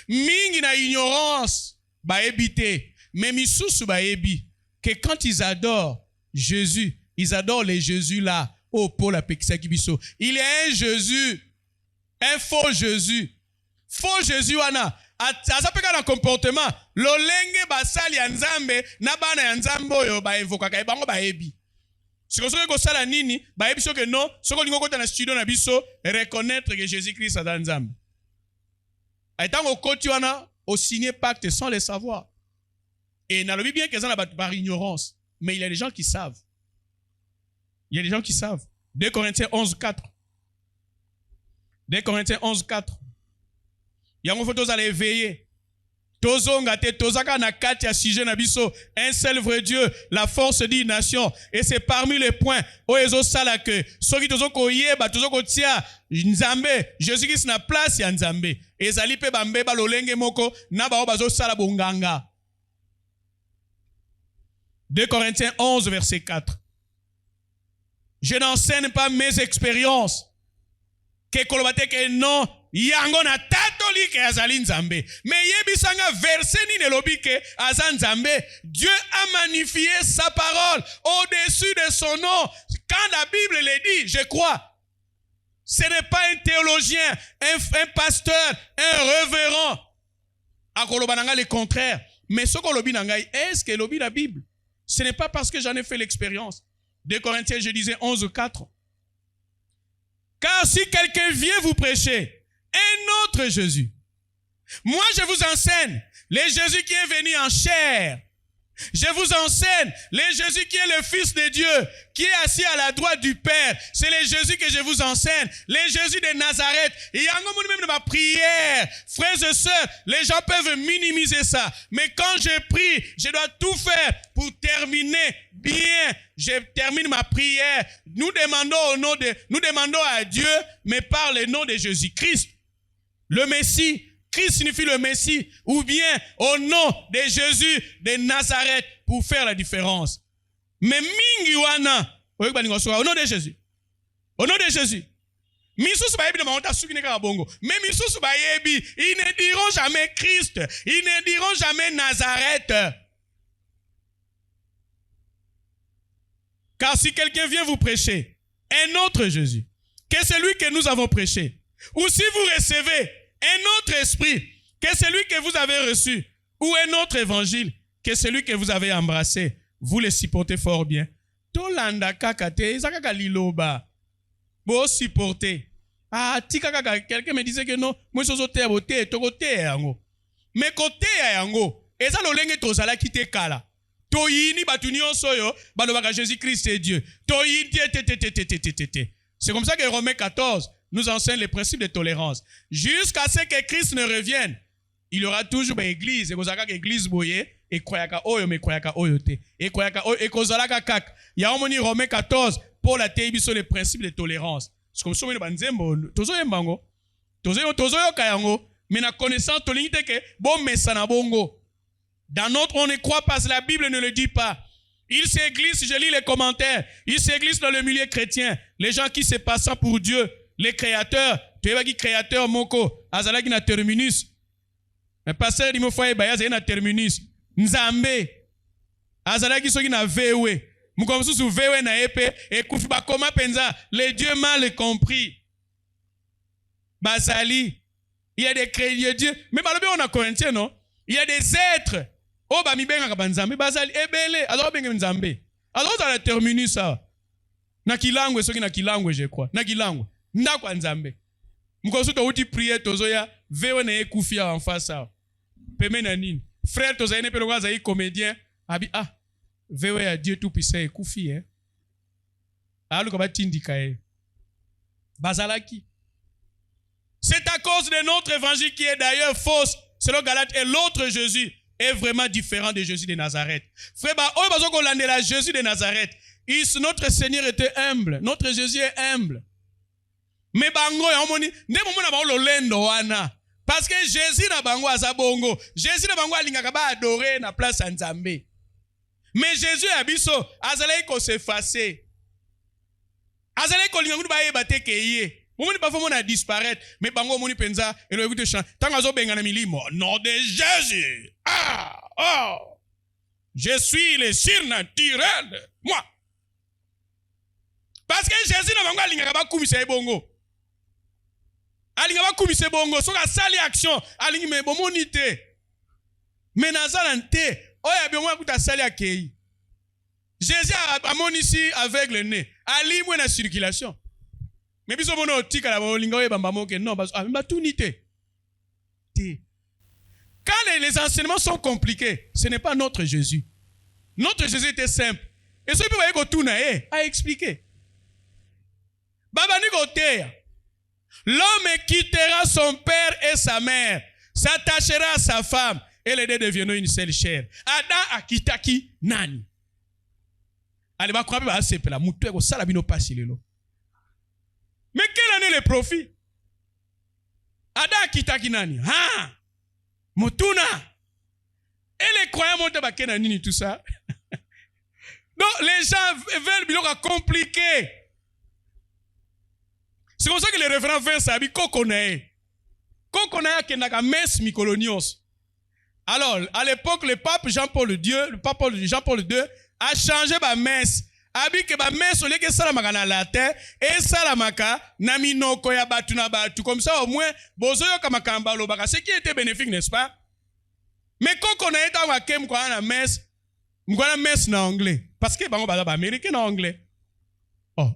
Mingi na ignorance, ba ebité, mais misusu ba ebi, que quand ils adorent Jésus, ils adorent les Jésus là, oh Paul apekisa kibiso. Il est un Jésus, un faux Jésus. Faux Jésus wana, azapeka na comportement, lolenge basali ya nzambe, na bana ya nzambe oyo ba evokaka ebango ba ebi. Sikosoke ko sala nini, ba ebi soke non, soko lingo kota na studio na biso, reconnaître que Jésus-Christ est dans nzambe. Étant au côté, on a signé pacte sans le savoir. Et on a le bien qu'ils ont par ignorance. Mais il y a des gens qui savent. Il y a des gens qui savent. 2 Corinthiens 11, 4. 2 Corinthiens 11, 4. Il y a un photo à l'éveiller. Un seul vrai Dieu, la force d'une nation. Et c'est parmi les points où ils ont ça que ceux qui ont koyeba, tozo kotia nzambe, Jésus-Christ na place ya nzambe. Et zali pe bambe ba lolenge moko na ba bazo sala bonganga. 2 Corinthiens 11 verset 4. Je n'enseigne pas mes expériences. Que kolobate que non yango na tatolike azali nzambe. Mais yebisanga verset ni nelobike azan nzambe. Dieu a magnifié sa parole au-dessus de son nom. Quand la Bible le dit, je crois. Ce n'est pas un théologien, un pasteur, un révérend. Akolobananga le contraire. Mais ce qu'on lobi nangai, est-ce que lobi la Bible? Ce n'est pas parce que j'en ai fait l'expérience. 2 Corinthiens, je disais 11, 4. Car si quelqu'un vient vous prêcher un autre Jésus, moi je vous enseigne le Jésus qui est venu en chair. Je vous enseigne le Jésus qui est le Fils de Dieu, qui est assis à la droite du Père. C'est le Jésus que je vous enseigne, le Jésus de Nazareth. Et il y a même de ma prière, frères et sœurs, les gens peuvent minimiser ça. Mais quand je prie, je dois tout faire pour terminer bien. Je termine ma prière. Nous demandons à Dieu, mais par le nom de Jésus-Christ, le Messie. Christ signifie le Messie, ou bien au nom de Jésus de Nazareth pour faire la différence. Mais mingi wana, au nom de Jésus. Au nom de Jésus. Mais ils ne diront jamais Christ. Ils ne diront jamais Nazareth. Car si quelqu'un vient vous prêcher un autre Jésus, que celui que nous avons prêché, ou si vous recevez un autre esprit que celui que vous avez reçu, ou un autre évangile que celui que vous avez embrassé, vous le supportez fort bien. Tolanda kakate, zakaka liloba. Bo supporter. Ah, tika kaka, quelqu'un me disait que non, moi je suis te abote, tokote yango. Mais côté yango, eza lolenge tozala kite kala. Toyini batunio soyo, balobaka Jésus-Christ est Dieu. Toyini te. C'est comme ça que Romains 14 nous enseigne les principes de tolérance. Jusqu'à ce que Christ ne revienne, il y aura toujours une église. Et vous avez une église boyée, ekoyaka oyo me ekoyaka oyo te ekoyaka oyo ekozalaka kaka ya omoni Romains 14 Paul atei biso les principes de tolérance comme ça banzembo tozoyemba ngo tozoyoka yango mais na connaissance tolingi te ke bomesa na bongo dans notre on ne croit pas la Bible ne le dit pas. Il s'église, je lis les commentaires, il s'église dans le milieu chrétien, les gens qui se passent pour Dieu, les créateurs, tu es qui créateur moko, azalaki na terminus. Un pasteur di mo foye ba yazaki na terminus. Nzambe azalaki soki na vewe. Mukomsusu vewe na epe ekufi ba koma penza, les dieux mal compris. Bazali, il y a des créateurs Dieu, mais balobi on a Corinthiens non? Il y a des êtres oh ba mi benga ka nzambe bazali ebele alors benga nzambe alors dans le terminus ça na kilangwe soki na kilangwe je crois na kilangwe ndako nzambe mkoso to uti prier tozoya vewe na ekufia en face ça peme na nini frère tozaye ne pelo kaza yi comédien abi vewe ya Dieu tout puissant ekufi alu ko batindika bazalaki. C'est à cause de notre évangile qui est d'ailleurs fausse selon Galates et l'autre Jésus est vraiment différent de Jésus de Nazareth. Frère, Jésus de Nazareth, notre Seigneur était humble. Notre Jésus est humble. Mais parce que Jésus n'a bango azabongo. Jésus n'a bango alingaka ba adorer na place Nzambe. Mais Jésus abiso azalai ko s'effacer. Azalai ko linga ba yeba te keye. Moni parfois on a disparaître mais bango moni penza et le écoute chant tant azo benga na milimo nom de Jésus je suis le surnaturel moi parce que Jésus na bango alinga ba kumisa bongo so ka sali action alingi me bomoni te mais nazala te oya bi mo kuta sali akei Jésus a moni si aveugle né ali mo na circulation. Mais biso mono tika la bolinga we bamba moke non parce ba tunité. Quand les enseignements sont compliqués, ce n'est pas notre Jésus. Notre Jésus était simple. Et ce peut ko tuna a expliqué. Baba ni kote. L'homme quittera son père et sa mère, s'attachera à sa femme et les deux deviendront une seule chair. Adam akitaki nani? Ali ba kwa ba sepela mutu ko sala bino pasilelo. Mais quel en est le profit? Ada kitaki nani? Mutuna. Et les croyants montent à Kenanini, tout ça. Donc, les gens veulent bien compliquer. C'est comme ça que les révérends viennent savoir Kokonae. Kokonae kenaka mes mikolonios. Alors, à l'époque, le pape Jean-Paul II a changé ma messe. Abi ke ba meso leke salamaka na latin et salamaka na minoko ya batu na batu comme ça au moins bozoyo kamakamba lobaka ce qui était bénéfique n'est-ce pas mais koko na eta wa kem kwa na messe na anglais parce que bango ba américain na anglais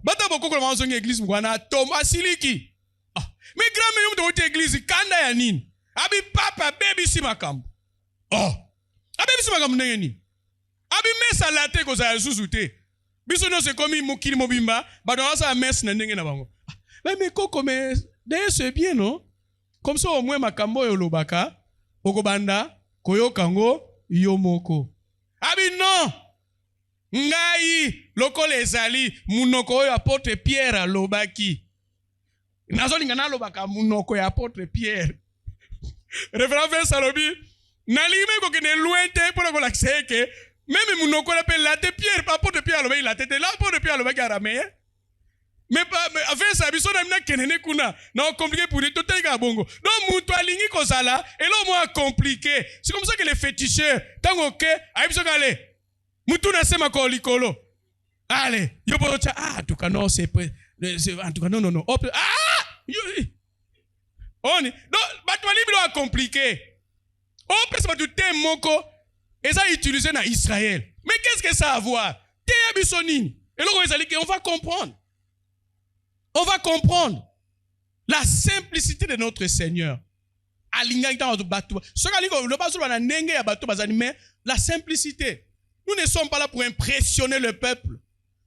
bata boko ko manzo église mwana tom asiliki mais grand minimum de votre église kanda ya nini abi papa baby si makambo abi si makambo ndeni abi messa latin ko za susute. Biso no c'est comme mokili mobimba, ba dans sa messe na ndenge na bango. Mais koko mais d'ailleurs c'est bien non? Comme ça au moins makambo yo lobaka, okobanda koyokango yomoko. Abi non. Ngai lokole ezali munoko oyo apôtre Pierre lobaki. Nazolinga na lobaka munoko ya apôtre Pierre. Révérend Vincent Salobi, nalime ko kene lointe pour ko l'accès même mon oncle appelle la tête Pierre, pas pour de Pierre, la tête là pour de Pierre, le bac araméen. Mais avec ça, ils sont amenés kenene kuna, non compliqué pour les total gabongo. Donc mon toi lingi kozala, et là moins compliqué. C'est comme ça que les féticheurs, tant ok, aïe so gale, mutu na sema ko likolo. Allez, yo bocha en tout cas non c'est en tout cas non hop on est donc batwa libro compliqué. On peut se tout thème moko. Et ça utilisé dans Israël. Mais qu'est-ce que ça a à voir? Et là, on va comprendre. On va comprendre la simplicité de notre Seigneur. La simplicité. Nous ne sommes pas là pour impressionner le peuple.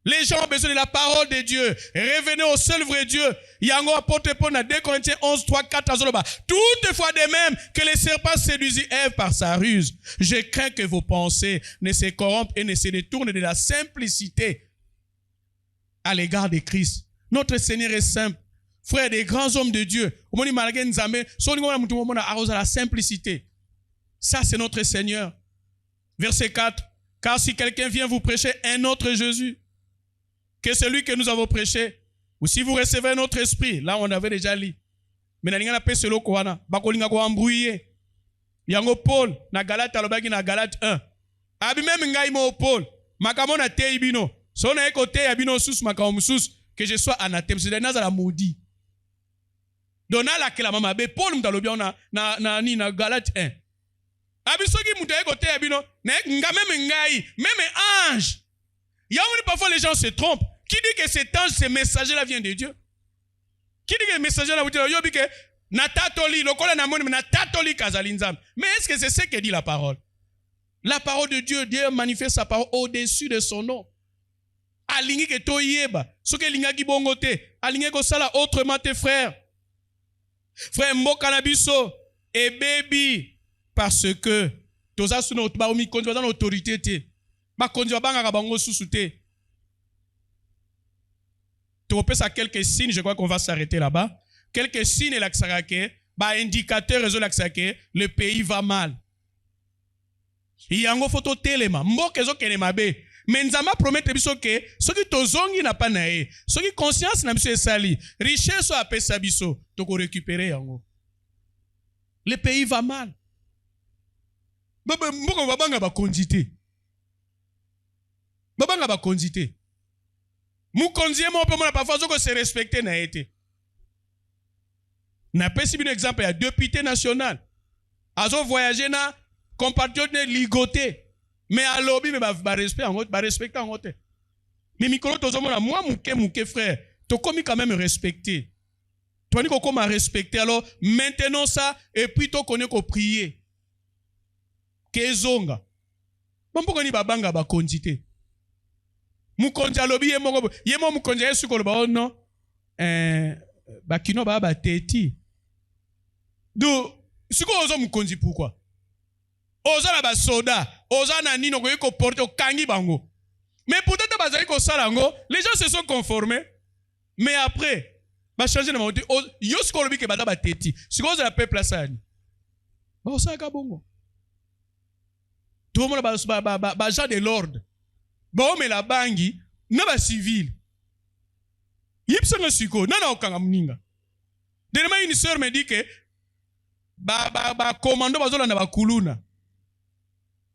Les gens ont besoin de la parole de Dieu. Revenez au seul vrai Dieu. Yango apôtre Paul dans 2 Corinthiens 11, 3, 4 à Zoloba. Toutefois de même que les serpents séduisent Ève par sa ruse. Je crains que vos pensées ne se corrompent et ne se détournent de la simplicité à l'égard de Christ. Notre Seigneur est simple. Frère, des grands hommes de Dieu. La simplicité. Ça, c'est notre Seigneur. Verset 4. Car si quelqu'un vient vous prêcher un autre Jésus que celui que nous avons prêché, ou si vous recevez un autre esprit, là on avait déjà lu. Mais na pe selo ko wana, bakolinga ko embrouiller. Yango Paul na Galate alobaki na Galate 1. Abi même ngai mo Paul, makamo na te ibino. So na eko te abino sus makamo sus que je sois anathème, c'est dans la maudit. Dona la kela mama be Paul mtalobi na Galate 1. Abi soki muta eko te abino, na nga même ngai, même ange. Yango parfois les gens se trompent. Qui dit que cet ange, ce messager-là vient de Dieu? Qui dit que le messager-là, yobi que natatoli, lokola namoni natatoli kazalinzam. Mais est-ce que c'est ce que dit la parole? La parole de Dieu, Dieu manifeste sa parole au-dessus de son nom. Alingi ke to yeba, soke linga ki bongote, alingi ko sala autrement tes frères. Frère mboka na biso et baby parce que toza suno ba omi konzo dans l'autorité te. Ba konzo banga ka bango susu te. Tu repères à quelques signes, je crois qu'on va s'arrêter là-bas. Quelques signes, indicateurs, le pays va mal. Il y a un photo téléma. Mbokezo kenemabe. Mais nzama promet biso ke ceux qui tozongi na panae, ceux qui conscience na biso esali, richesse so apesa biso, to ko récupérer yango. Le pays va mal. Mboko babanga ba kondité. Babanga ba kondité. Moukonzie mon peu parfois que c'est respecté n'a été. N'a pas si bien exemple il y a député national. Azo voyager na compatriote ligoté. Mais à lobby mais ba respect en ba respecter en haute. Mais micro tozo mona moi mouké frère, to komi quand même respecter. Toi ni ko comme respecter alors maintenant ça et puis to connais ko prier. Kezonga. Bon pourquoi ni babanga ba quantité. Mukonzi alobi yemo mukonzi yesu ko ba non bakino ba teti do siko ozo mukonzi pourquoi oza na ba soda oza na nino ko porter kangi bango mais peut-être bazali ko sala ngo les gens se sont conformés mais après ba changer na moti yo siko lobi ke ba teti siko oza la peuple asani ba osaka bongo tout le monde ba gens de l'ordre. Bon, mais la bangi, n'a pas civil. Yipsanga suko, n'a okanga mninga. Dernièrement, une sœur me dit que, commando bazola na kuluna.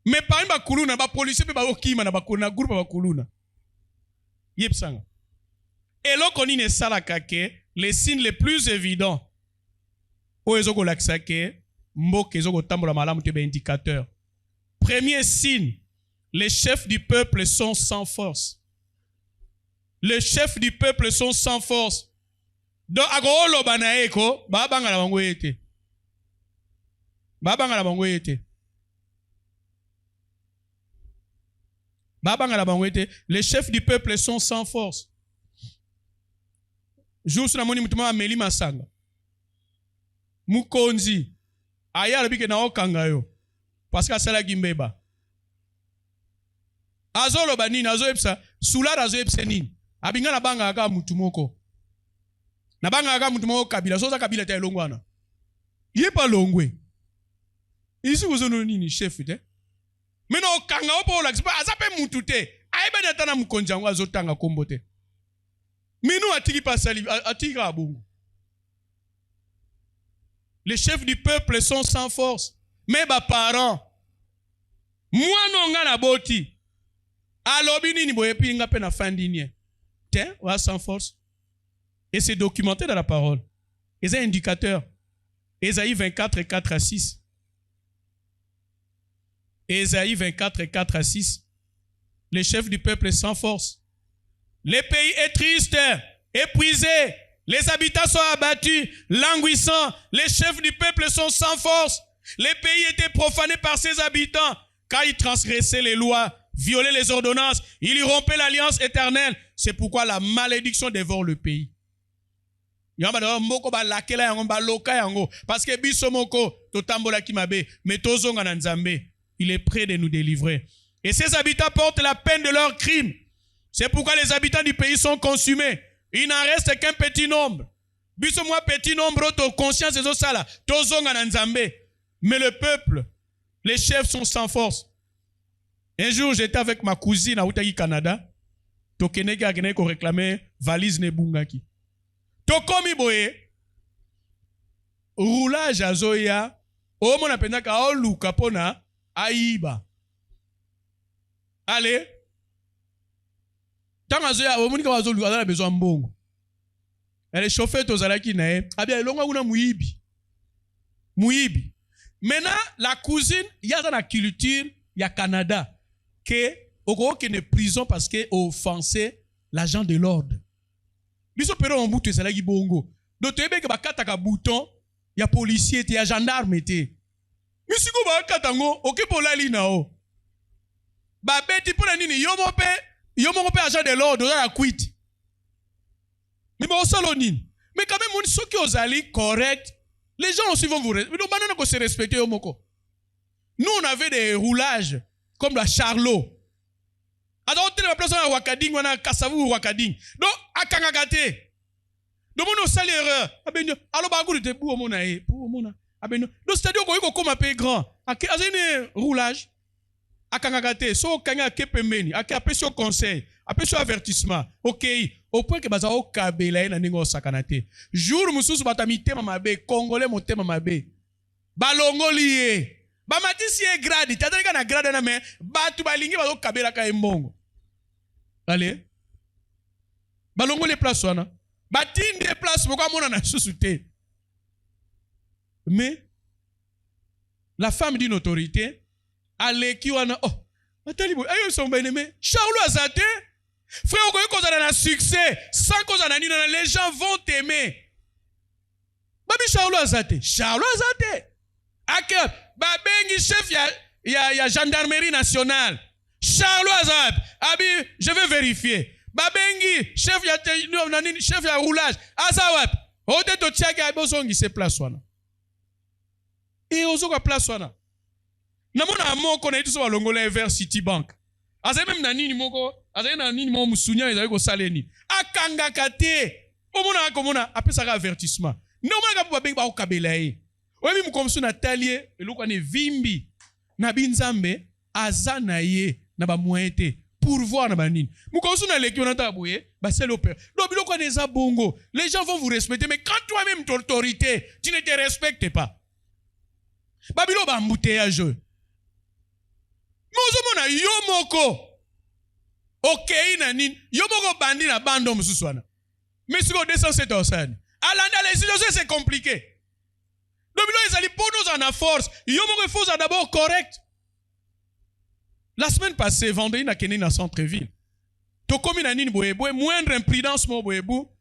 Mais parmi kuluna, policier pe okima na kuluna, groupe kuluna. Yipsanga. Et là, qu'on y ne salakake, les signes les plus évidents. O ezoko laksake, mboke ezoko tambola malamu te be indicateur. Premier signe. Les chefs du peuple sont sans force. Les chefs du peuple sont sans force. Donc, agolo banaeko, babanga la bango yete. Babanga la bango yete. Babanga la bango yete. Les chefs du peuple sont sans force. Jour sur la moni mutuma ameli masanga. Mukonzi. Aya rabike na okanga yo. Parce que sala gimbeba. Azolo banini azo epsa sulara azo epse nini abinga na banga aka mutumoko na banga aka mutumoko kabila soza kabila ta elongwana yepa longwe isi uzono nini chef te meno kanga opo la xipa azape mutute aibe na tana mukonjango azotanga kombote minu atiki pasali atiki abungu. Les chefs du peuple sont sans force mais ba parents moi non ngana boti alobini ni boye pinga pe na fandinye. Tiens, wa sans force. Et c'est documenté dans la parole. Et c'est un indicateur. Ésaïe 24, 4 à 6. Ésaïe 24, 4 à 6. Les chefs du peuple sans force. Le pays est triste, épuisé. Les habitants sont abattus, languissants. Les chefs du peuple sont sans force. Le pays était profané par ses habitants, car ils transgressaient les lois, violaient les ordonnances, ils rompaient l'alliance éternelle. C'est pourquoi la malédiction dévore le pays. Parce que bisomoko totambola kimabe, mais tozonga na nzambe, il est prêt de nous délivrer. Et ces habitants portent la peine de leurs crimes. C'est pourquoi les habitants du pays sont consumés. Il n'en reste qu'un petit nombre. Bisomwa petit nombre to conscience et sala tozonga na nzambe. Mais le peuple, les chefs sont sans force. Un jour, j'étais avec ma cousine à Outaki Canada. Tokeneki akene ko réclamer valise ne bungaki. Tokomi boye roulage azoya o mona pendaka o luka pona aiba. Allez. Tant azoya o monika wazo luka na besoin mbongo. Elle chauffeur tozalaki na e. Abia longa kuna muibi. Muibi. Maintenant la cousine y a dans la culture ya Canada que au qui ne prison parce que offensé l'agent de l'ordre. Biso pero on bouton salaki bongo. Donc tu ebe que bakata ka bouton ya policier te ya gendarme te. Misiko bakata ngo okepola lina o. Ba beti pour nini yomo pe agent de l'ordre ya quit. Mais bon salonine. Mais quand même on ceux qui osali correct, les gens aussi vont vous respecter. Nous banana ko se respecter yomoko. Nous on avait des roulages comme la Charlot. Alors, on a place à Wakading, on a Kassavou Wakading. Donc, à Kangagate. Donc, on a sali erreur. Alors, bagou de pour mon aïe. Pour mon aïe. Donc, c'est-à-dire qu'on est comme un peu grand. À un roulage. À Kangagate. So, Kanga Kepemeni. À Kapesio conseil. À Pesio avertissement. Ok. Au point que Bazao Kabela na ningo sakanate. Jour, Moussous Batamite Mamabe. Congolais Mote Mamabe. Balongolié. Bamati si est grade. T'as dit qu'on a grade na main. Batu balingi Bazao Kabela Kaembongo. Allez. Balongo les places wana. Batine des places pourquoi mon na sous-souté. Mais la femme d'une autorité allez qui wana oh atali boy ayo son bien-aimé Charles Azate frère ko cause na succès sans cause na nina les gens vont t'aimer. Babi Charles Azate aka babengi chef ya gendarmerie nationale Charles Azate abi je vais vérifier babengi chef ya roulage azawap ode to tiaki abosongi se place wana et ozoka place wana namona moko na itiso balongola vers Citibank azai même na nini moko azai na nini mo musunya ezali ko saleni akangaka te omona komona apesaka avertissement nomona ka babengi ba okabela ye oyebi mukomsu na talie eloko ne vimbi na binzambe azana ye na ba moyete pour voir na banini mukomsu na leki on ata boye ba c'est l'opère donc biloko neza bongo les gens vont vous respecter mais quand toi-même ton autorité tu ne te respectes pas babilo ba embouteillage mozo mona yomoko okay na nini yomoko bandi na bando mususwana mais sur 207 osani alanda les situations c'est compliqué donc bilo ezali ponos en force yomoko faut d'abord correct. La semaine passée, vendredi, na keni na centre-ville. To komi na nini boyebo, moindre imprudence mo boyebo,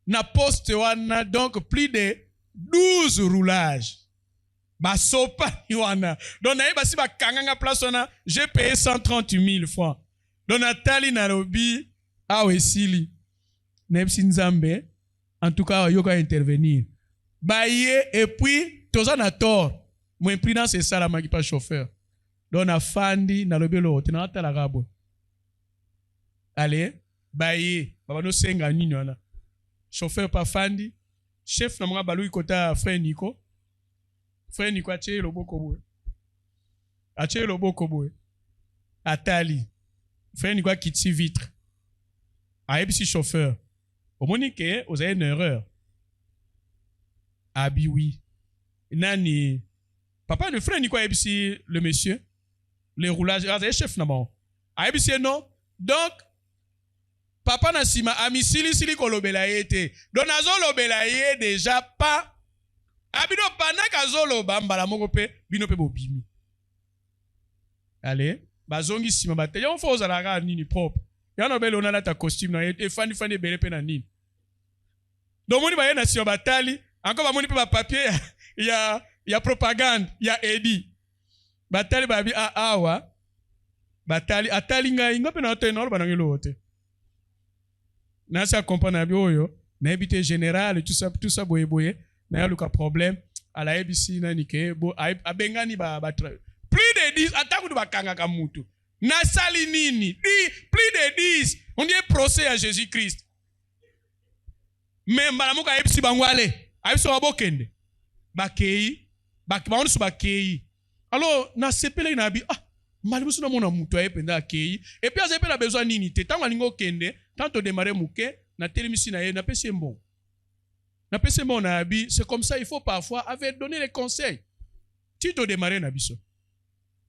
na poste wana, donc plus de 12 roulages. Ba sopa wana. Donc na yeba si ba kanganga place wana, j'ai payé 130 000 francs. Donc Nathalie Narobi, awesili. Nepsi Nzambe, en tout cas, yoka intervenir. Baye, et puis, toza na tort. Mon imprudence c'est ça la maki pas chauffeur. Donc na fandi na lobelo tina tala gabo. Allez, baye, baba no senga nini wana. Chauffeur pas fandi, chef na mga balu ikota frère Nico. Frère Nico ache loboko boy. Ache loboko boy. Atali. Frère Nico kitsi vitre. Aebisi chauffeur. Au monique, vous avez une erreur. Ah oui. Nani papa le frère Nico aebisi le monsieur. Les roulages, les chefs n'amont. Aïbisi non. Donc, papa na sima amisili sili kolobela yete. Donc nazo lobela ye déjà pas. Abino panaka zolo bambala mokope bino pe bobimi. Allez, bazongi sima bate. Yon faut zalaka nini propre. Yon obele onala ta costume na yete fani bele pe na nini. Donc moni baye na sima batali, encore ba moni pe ba papier ya propagande, ya edi. Batali babi awa batali atali ngai ngape na te na banangelo wote na sa comprendre bioyo na habité général tout ça boye na yaluka problème ala ebisi na nike bo abengani ba plus de 10 ataku de bakanga ka mutu na sali nini plus de 10 on dit procès à Jésus-Christ mais mbalamuka ebisi bangwale abiso babokende bakei bakibano su bakei alors na sepele na bi malibusu na mona mutu ayependa akei et puis azepela besoin nini te tango alingo kende tanto démarrer muke na telemisi na ye na pese mbon na pese mbon na abi c'est comme ça il faut parfois avoir donné les conseils tito démarrer na biso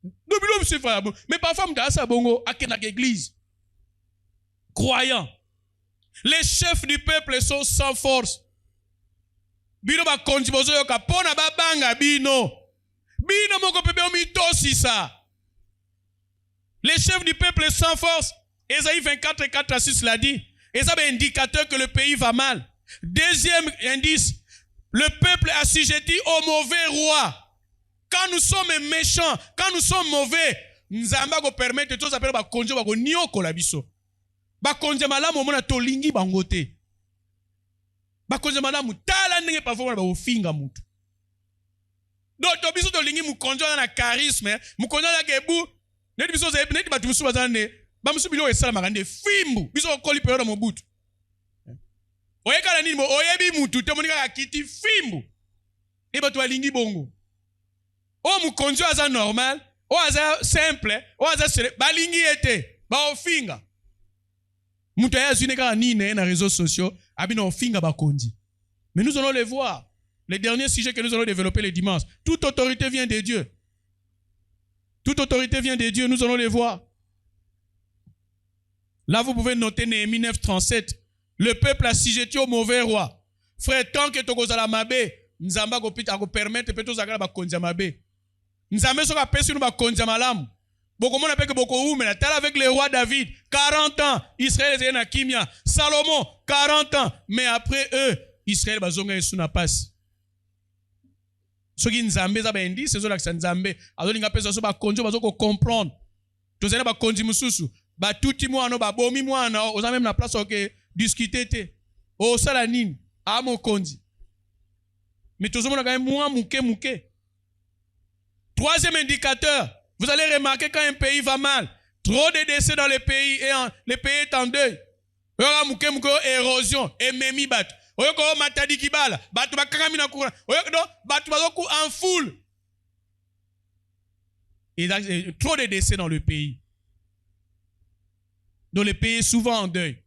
dobilo c'est fa mais parfois mtasa bongo akena l'église croyant les chefs du peuple sont sans force bino ba konzi bozo yoka pona babanga bino moko pepe omitosi ça. Les chefs du peuple sans force, Ésaïe 24, 4 à 6 l'a dit. Et ça, c'est un indicateur que le pays va mal. Deuxième indice, le peuple assujetti au mauvais roi. Quand nous sommes méchants, quand nous sommes mauvais, Nzamba go permettre tout ça s'appelle ba konjo ba go nioko la biso. Ba konjo malamu mona tolingi bangote. Ba konjo malamu tala ndenge parfois ba ofinga mutu. Donc to biso tolingi mu konjo na charisme, mu konjo na kebu. Neti biso ze neti batumusu bazane ba musubilo esala makande fimbu biso koli période mo butu oyekala nini mo oyebi mutu te monika kiti fimbu e batu alingi bongo o mukonjo aza normal o aza simple o aza balingi ete ba ofinga mutu ya zune kala nini na réseaux sociaux abina ofinga bakonzi. Mais nous allons les voir, les derniers sujets que nous allons développer les dimanches. Toute autorité vient de Dieu. Toute autorité vient de Dieu, nous allons les voir. Là, vous pouvez noter Néhémie 9, 37. Le peuple assujetti au mauvais roi. Frère, tant que tu as la mabe, Nzamba go permettre peut zagala ba konja mabe. Nzambe soka pesi no ba konja malamu. Boko mona peke boko umela tala avec le roi David, 40 ans, Israël est na kimia. Salomon, 40 ans, mais après eux, Israël bazonga esuna passe. Soki nzambe za bendi sezo la nzambe azolinga pesa so ba konjo bazoko comprendre tozela ba konji mususu ba tuti mwana ba bomi mwana oza même na place ok discuter te o sala nini a mo konji mais tozomona quand même moi muke. Troisième indicateur, vous allez remarquer quand un pays va mal, trop de décès dans le pays et le pays est en deuil. Ora muke érosion et memi bat. Oyoko matadi kibala, batu bakangami na kura. Oyoko batu bazoku en foule. Il y a trop de décès dans le pays. Dans le pays est souvent en deuil.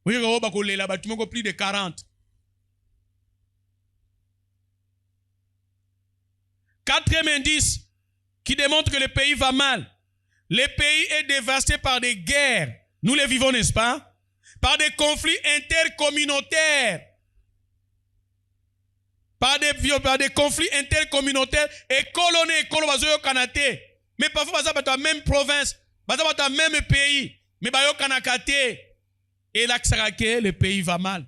Oyoko bako lela batu moko plus de 40. Quatrième indice qui démontre que le pays va mal. Le pays est dévasté par des guerres. Nous les vivons, n'est-ce pas? Par des conflits intercommunautaires. Par des conflits intercommunautaires et colonés, kanate. Mais parfois, ça va dans la même province, ça va dans le même pays, mais bayo kanakate. Et là, le pays va mal.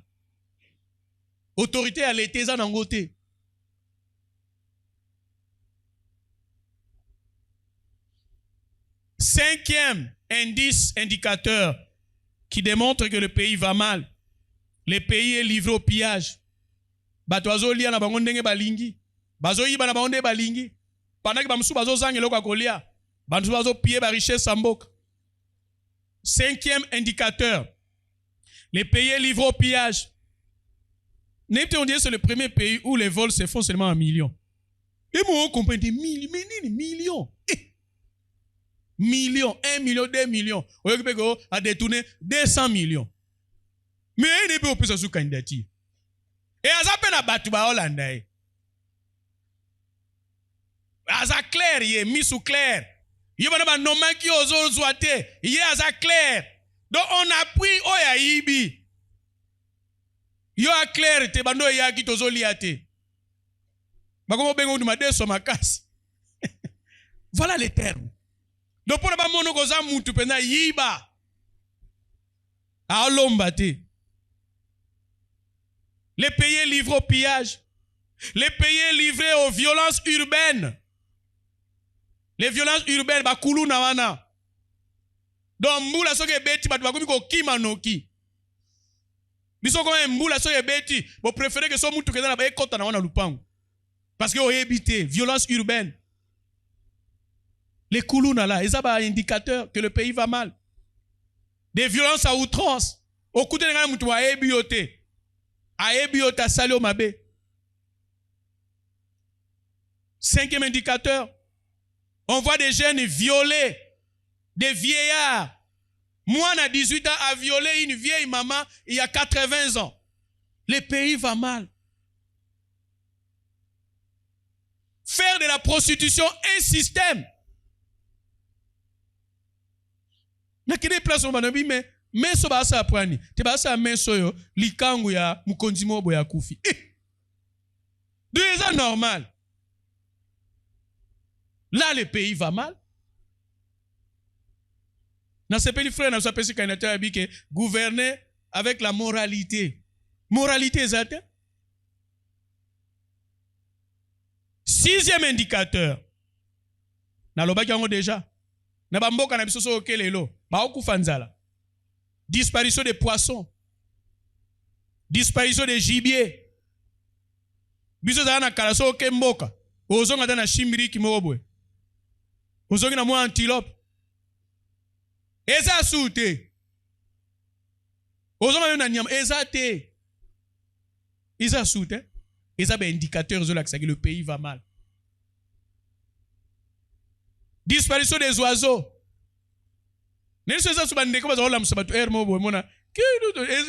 Autorité à l'été, ça n'a pas. Cinquième indicateur qui démontre que le pays va mal. Le pays est livré au pillage. Batwazo lia na bango ndenge balingi. Bazo yiba na bango ndenge balingi. Pendant que bamsu bazo zange loko kolia. Bamsu bazo piller ba richesse samboka. Cinquième indicateur. Le pays est livré au pillage. N'était on dit c'est le premier pays où les vols se font seulement en millions. Et moi on comprend des millions. Millions, 1 million, 2 millions. On a détourné 200 millions. Mais il n'est pas plus sous candidature. Et à ça peine à battre ba Hollande. À ça clair, il est mis sous clair. Il y a pas nommé qui ozo zoate. Il est à ça clair. Donc on a pris oya ibi. Yo a clair te bando ya ki tozo liate. Ba komo bengo nduma deso makasi. Voilà les termes. Donc pour ne pas mono goza mutu pena yiba. A lombate. Les pays livrés au pillage. Les pays livrés aux violences urbaines. Les violences urbaines, bakulu na wana. donc mbula soki ebeti bato bakomi kokima noki biso koma mbula soki ebeti bo préféré que so mutu keza na ekota na wana lupango parce que oyebi te violence urbaine les kuluna là eza ba indicateur que le pays va mal des violences à outrance okute nga mutu ayebi yo te asali o mabe. Cinquième indicateur, on voit des jeunes violer des vieillards. Moi, à 18 ans, a violé une vieille maman il y a 80 ans. Le pays va mal. Faire de la prostitution un système. Nakide place mabanobi mais so ba sa prani. Te ba sa menso yo likangu ya mukonzi mobo ya kufi. C'est normal. Là, le pays va mal. Dans ce pays, frère, nous avons dit que gouverner avec la moralité. Moralité exacte. Sixième indicateur. Nalobaki yango déjà. Na bamboka na biso so okelelo. Ba okufanzala. Disparition des poissons. Disparition des gibiers. Biso za na kala so okemboka. Ozonga ta na shimbiriki mobwe. Ozongi na mwa antilope. Eza soute. Ozonga na nyama eza te. Eza soute. Eza ba indicateur zo laksa que le pays va mal. Disparition des oiseaux. N'est-ce pas ça bandeko ba zola msabatu air mobo mona.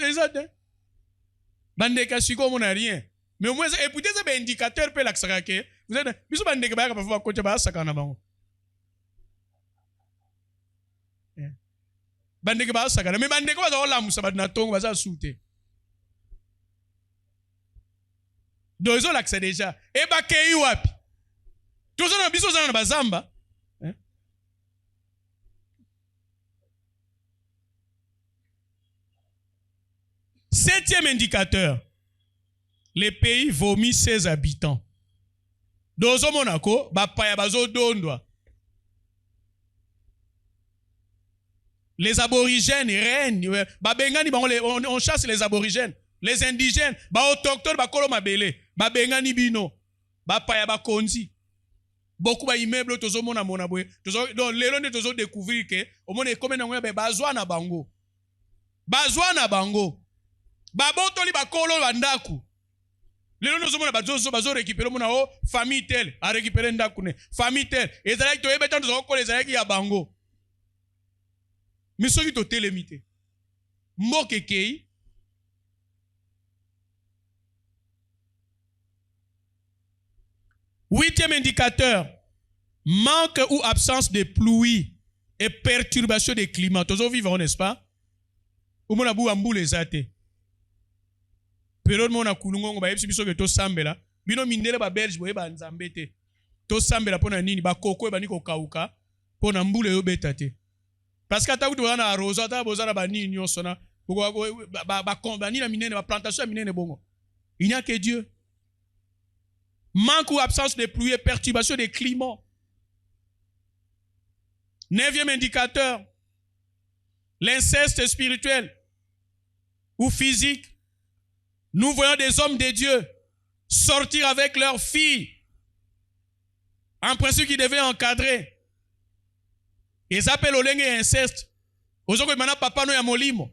Eza te. Bandeka siko mona rien. Mais au moins écoutez ça ba indicateur pe laksa que vous êtes biso bandeka ba ka fa ko ba sakana bango. Bandeke ba sakana mais bandeke ba zola musabatu na tongo ba za soute. Dozo l'accès déjà. Et ba kei wapi. Tout ça na biso za na bazamba. Septième indicateur. Les pays vomissent ses habitants. Dozo Monaco, ba paya bazo dondwa. Les aborigènes règnent. Ba bengani on chasse les aborigènes. Les indigènes, ba autochtones ba kolo mabele. Ba bengani bino. Ba paya ba konzi. Beaucoup ba immeubles tozo mona mona boye. Tozo donc lelo ne tozo découvrir que au monde comme na ngwe bazwa na bango. Bazwa na bango. Ba botoli ba kolo bandaku. Lelo nous sommes bazo récupérer mona o famille tel a récupérer ndaku ne. Famille tel ezalaki to yebeta tozo ko ezalaki ya bango. Mais soki to télémité. Mboke kei. Huitième indicateur, manque ou absence de pluie et perturbation des climats. Tous vivants, n'est-ce pas? Ou mon abou ambou les athées. Période mon akulungo ba yebisi biso ke to sambela. Bino mindele ba belge boye ba nzambete. To sambela pona nini ba koko ba niko kauka pona mbule yo betate. Parce que ata kutu wana arroso ata bozana ba nini nyonso na ba nini na minene ba plantation ya minene bongo. Il n'y a que Dieu. Manque ou absence de pluie et perturbation des climats. Neuvième indicateur, l'inceste spirituel ou physique. Nous voyons des hommes de Dieu sortir avec leurs filles. En principe, qui devaient encadrer. Ils appellent au lingue inceste. Aujourd'hui, maintenant, papa no ya molimo.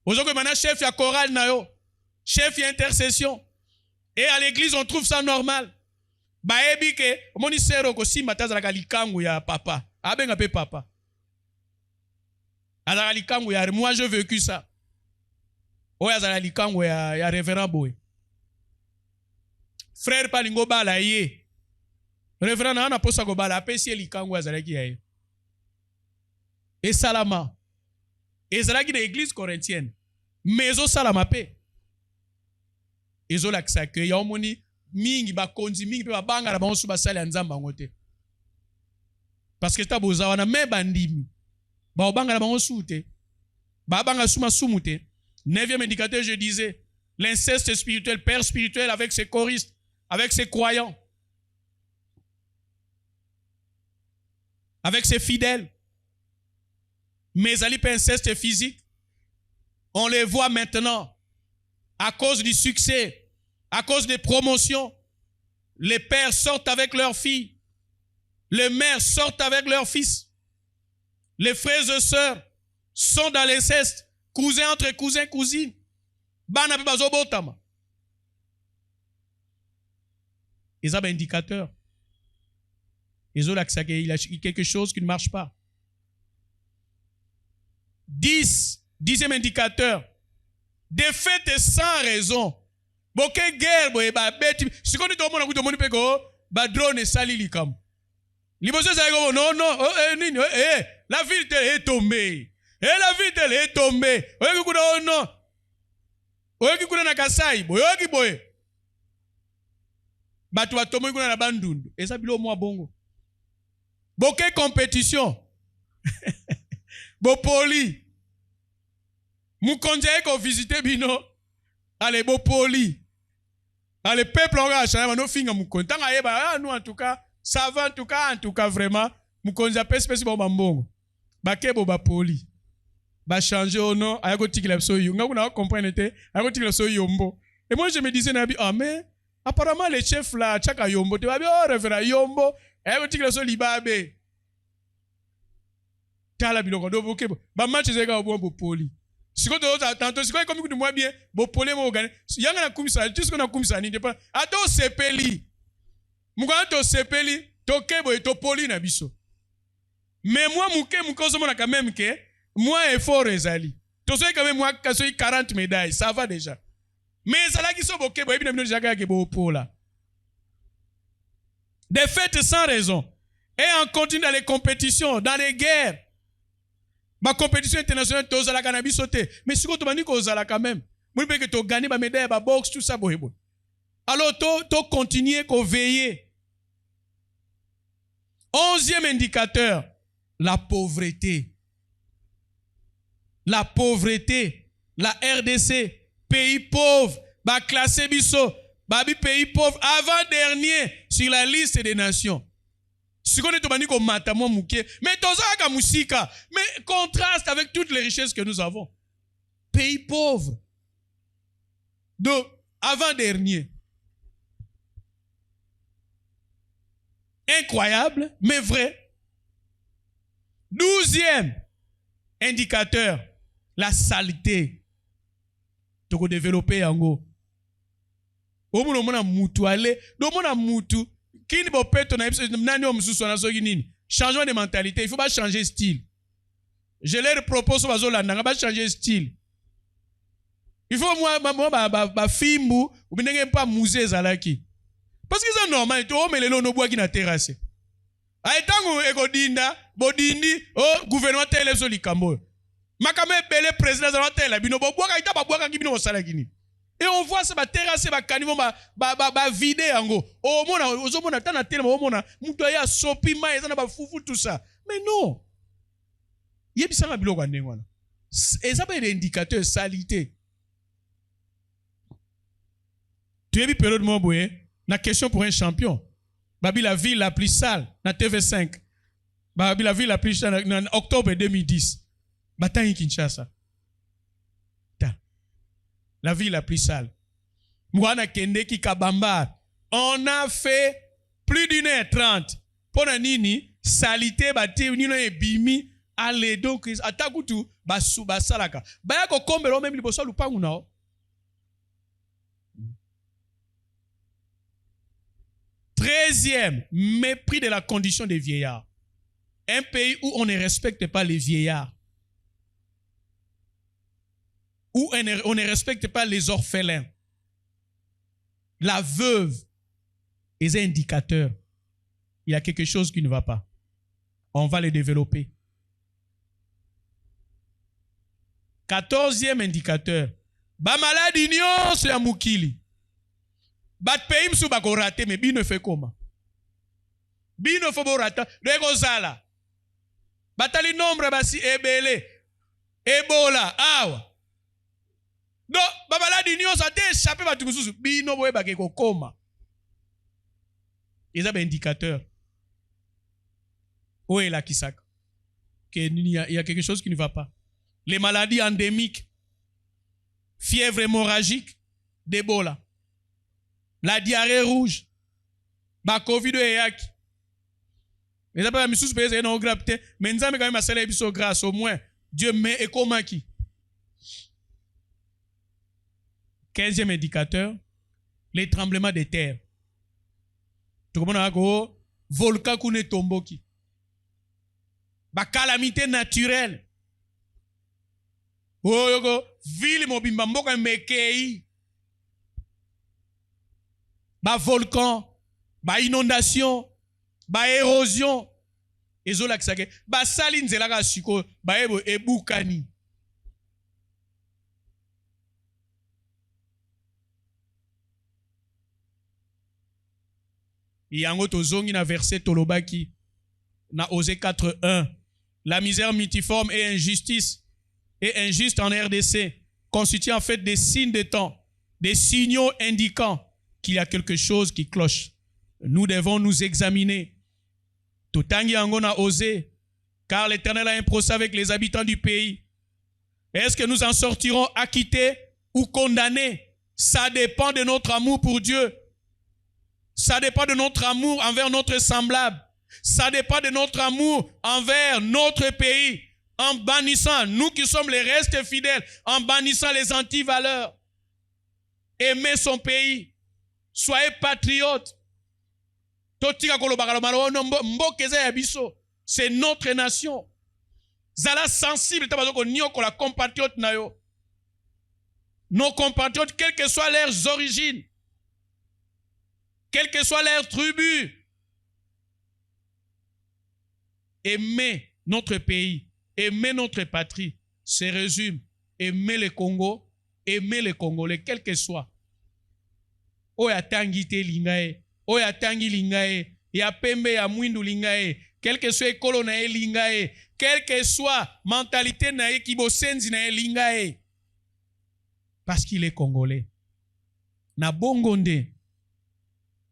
Aujourd'hui, maintenant, chef ya chorale na yo. Chef ya intercession. Et à l'église, on trouve ça normal. Baebi ke, moni sero ko si mataza la likangu ya papa. Abenga pe papa. Azala likangu ya, moi j'ai vécu ça. Oya azala likangu ya révérend boy. Frère palingo bala ye. Révérend na ana posa go bala apesi likangu azala ki ya ye. Et salama. Et zala ki de l'église corinthienne. Mezo salama pe. Ezo laksa ke ya omoni mingi ba konzi mingi pe ba banga na bango su ba sala nzamba ngote. Parce que ta boza wana me bandimi. Ba banga na bango sute. Ba banga suma sumute. Neuvième indicateur, je disais, l'inceste spirituel, père spirituel avec ses choristes, avec ses croyants, avec ses fidèles. mais ali pas inceste physique. On les voit maintenant à cause du succès, à cause des promotions. Les pères sortent avec leurs filles, les mères sortent avec leurs fils, les frères et sœurs sont dans l'inceste, cousins entre cousins, cousines. Bana pe bazo botama. Ils ont un indicateur. Ils ont l'accès qu'il y a quelque chose qui ne marche pas. 10e indicateur. Défaite sans raison. Boke guerre, boye ba beti. Si qu'on dit tout le monde peut go, ba drone sali likam. Liboso ça go non la ville est tombée. La ville est tombée. Oye kuda non. Oye kuda na Kasai, boye boye. Batu atomo kuna na bandundu. Eza bilo mwa bongo. Boke compétition. Bo poli. Mukonja eko visiter bino. Allez bo poli. Allez peuple on va changer no finga mukonja. Tanga yeba nous en tout cas, ça va en tout cas vraiment mukonja pespesi bo bambongo. Bakebo ba poli. Ba changer au nom ayako tikila so yo. Nga kuna comprendre te ayako tikila so yombo. Et moi je me disais nabi mais apparemment les chefs là chaka yombo te babi oh référent yombo ayako tikila so libabe. Tala biloko do bokebo. Ba match zeka bo poli. Siko to tanto siko comme que moi bien bo poli mo gagner. Yanga na kumisa tu siko na kumisa ni pas. Ato sepeli. Muka to sepeli to kebo to poli na biso. Mais moi mukozo mona quand même que moi effort ezali. To so quand même moi kaso 40 médailles, ça va déjà. Mais ça là qui so bokebo et bien bino déjà ke bo pola. Des fêtes sans raison. Et on continue dans les compétitions, dans les guerres. Ma compétition internationale, tu as la cannabis sauté. Mais si tu as dit quand même, tu peux gagner ma médaille, ma boxe, tout ça. Alors, tu continues à veiller. 11e indicateur, la pauvreté. La pauvreté. La RDC, pays pauvre, va classer biso, pays pauvre, avant-dernier sur la liste des nations. Si on est au matamo mouké, mais tozaka musika, mais contraste avec toutes les richesses que nous avons. Pays pauvre. Donc, avant-dernier. Incroyable, mais vrai. 12e indicateur, la saleté. Toko développer yango. Omo mona mutu ale, do mona mutu. Changement de mentalité, il faut pas changer de style. Je leur propose de changer de style. Il faut moi fimbu ou bien pas musée zalaki. Parce que c'est normal, tu mais les no bois qui na terrasse. Ay tango eko dinda, bodindi, oh gouvernement tele so likambo. Makame belé président za tele bino bois ka ita ba bois ka bino sala kini. Et on voit ça va terrasser ba caniveau ba vider yango. Oh mona ozomona tana tellement oh mona mutu ya sopi ma ezana ba fufu tout ça. Mais non. Yebisa nga biloko ndenge wana. Eza ba des indicateurs salité. Tu es période mo boye na question pour un champion. Babi la ville la plus sale na TV5. Babi la ville la plus sale en octobre 2010. Bataille Kinshasa. La ville la plus sale. Mwana kende ki kabamba. On a fait plus d'1h30. Pona nini, salité bati nino e bimi, ale donc atakutu basu basalaka. Baya ko kombelo même liboso lupangu nao. Treizième, mépris de la condition des vieillards. Un pays où on ne respecte pas les vieillards. Où on ne respecte pas les orphelins. La veuve est un indicateur. Il y a quelque chose qui ne va pas. On va le développer. 14e indicateur. Ba maladie nyonso ya mukili. Bat pays msu ba ko raté mais bino fait comment? Bino fo bo rata, lego zala. Batali nombre basi ebele. Ebola, awa. Donc, babaladi nyonso a échappé batu mususu bino boye bake kokoma. Ils ont un indicateur. Où est la kisaka? qu'il y a quelque chose qui ne va pas. Les maladies endémiques, fièvre hémorragique, d'Ebola, la diarrhée rouge, la COVID et mais ça peut être sous pays non grave mais nous avons quand même à célébrer sur grâce au moins Dieu met et comment qui 15e indicateur, les tremblements de terre. Tu comprends que volcan qui est tombé qui ba calamité naturelle. Oh ville mobimba mboka mekei ba volcan, ba inondation, ba érosion ezola kisake ba sali nzela ka siko ba ebo ebukani. Yango tozongi na verset tolobaki na Osée 4:1. La misère multiforme et injuste en RDC constitue en fait des signes de temps, des signaux indiquant qu'il y a quelque chose qui cloche. Nous devons nous examiner. Totangi yango na Osée, car l'Éternel a un procès avec les habitants du pays. Est-ce que nous en sortirons acquittés ou condamnés? Ça dépend de notre amour pour Dieu. Ça dépend de notre amour envers notre semblable. Ça dépend de notre amour envers notre pays. En bannissant, nous qui sommes les restes fidèles, en bannissant les antivaleurs. Aimez son pays. Soyez patriotes. C'est notre nation. Zala sensible, nos compatriotes, quelles que soient leurs origines, quelle que soit leur tribu, aimer notre pays, aimer notre patrie, se résume, aimer le Congo, aimer les Congolais, quel que soit. Oya tangi te lingae, oya tangi lingae, ya pembe ya mwindu lingae, quel que soit ekolo na e lingae, quelle que soit mentalité na e kibosenzi na e lingae, parce qu'il est Congolais. Na bongonde,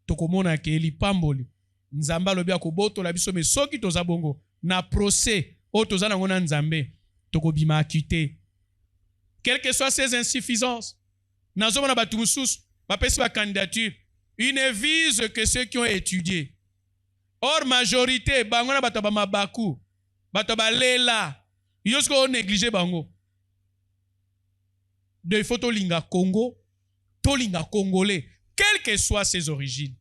tokomona ke lipamboli nzamba lobi akoboto la biso me soki toza bongo na procès o toza nango na nzambe tokobima acquitté. Quelles que soient ces insuffisances, nazomona batu mususu bapesi ba candidature, ils ne visent que ceux qui ont étudié. Or majorité bango na bato ba mabaku, bato ba lela, yosko négliger bango. De photo linga Congo, to linga congolais, quelles que soient ses origines.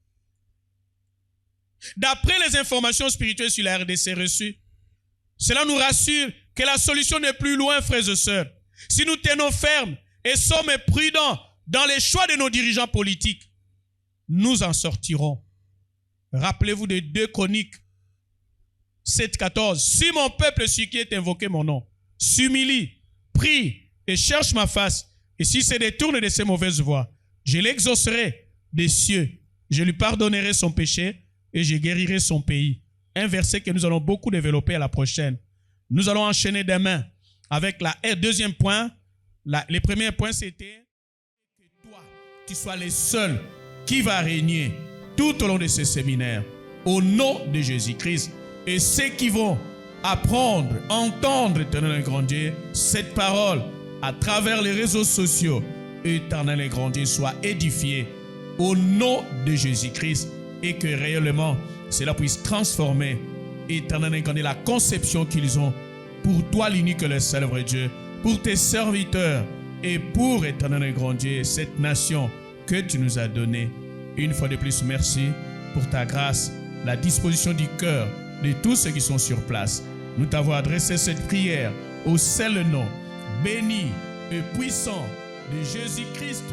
D'après les informations spirituelles sur la RDC reçues, cela nous rassure que la solution n'est plus loin, frères et sœurs. Si nous tenons ferme et sommes prudents dans les choix de nos dirigeants politiques, nous en sortirons. Rappelez-vous de 2 Chroniques 7:14. Si mon peuple, celui qui est invoqué mon nom, s'humilie, prie et cherche ma face, et s'il se détourne de ses mauvaises voies, je l'exaucerai des cieux, je lui pardonnerai son péché et je guérirai son pays. Un verset que nous allons beaucoup développer à la prochaine. Nous allons enchaîner demain avec le deuxième point. Le premier point, c'était que toi, tu sois le seul qui va régner tout au long de ce séminaire au nom de Jésus-Christ. Et ceux qui vont apprendre, entendre, Éternel et grand Dieu, cette parole à travers les réseaux sociaux, Éternel et grand Dieu, soit édifié au nom de Jésus-Christ et que réellement cela puisse transformer, Éternel et grand Dieu, la conception qu'ils ont pour toi, l'unique et le seul vrai Dieu, pour tes serviteurs et pour, Éternel et grand Dieu, cette nation que tu nous as donnée. Une fois de plus, merci pour ta grâce, la disposition du cœur de tous ceux qui sont sur place. Nous t'avons adressé cette prière au seul nom béni et puissant de Jésus-Christ.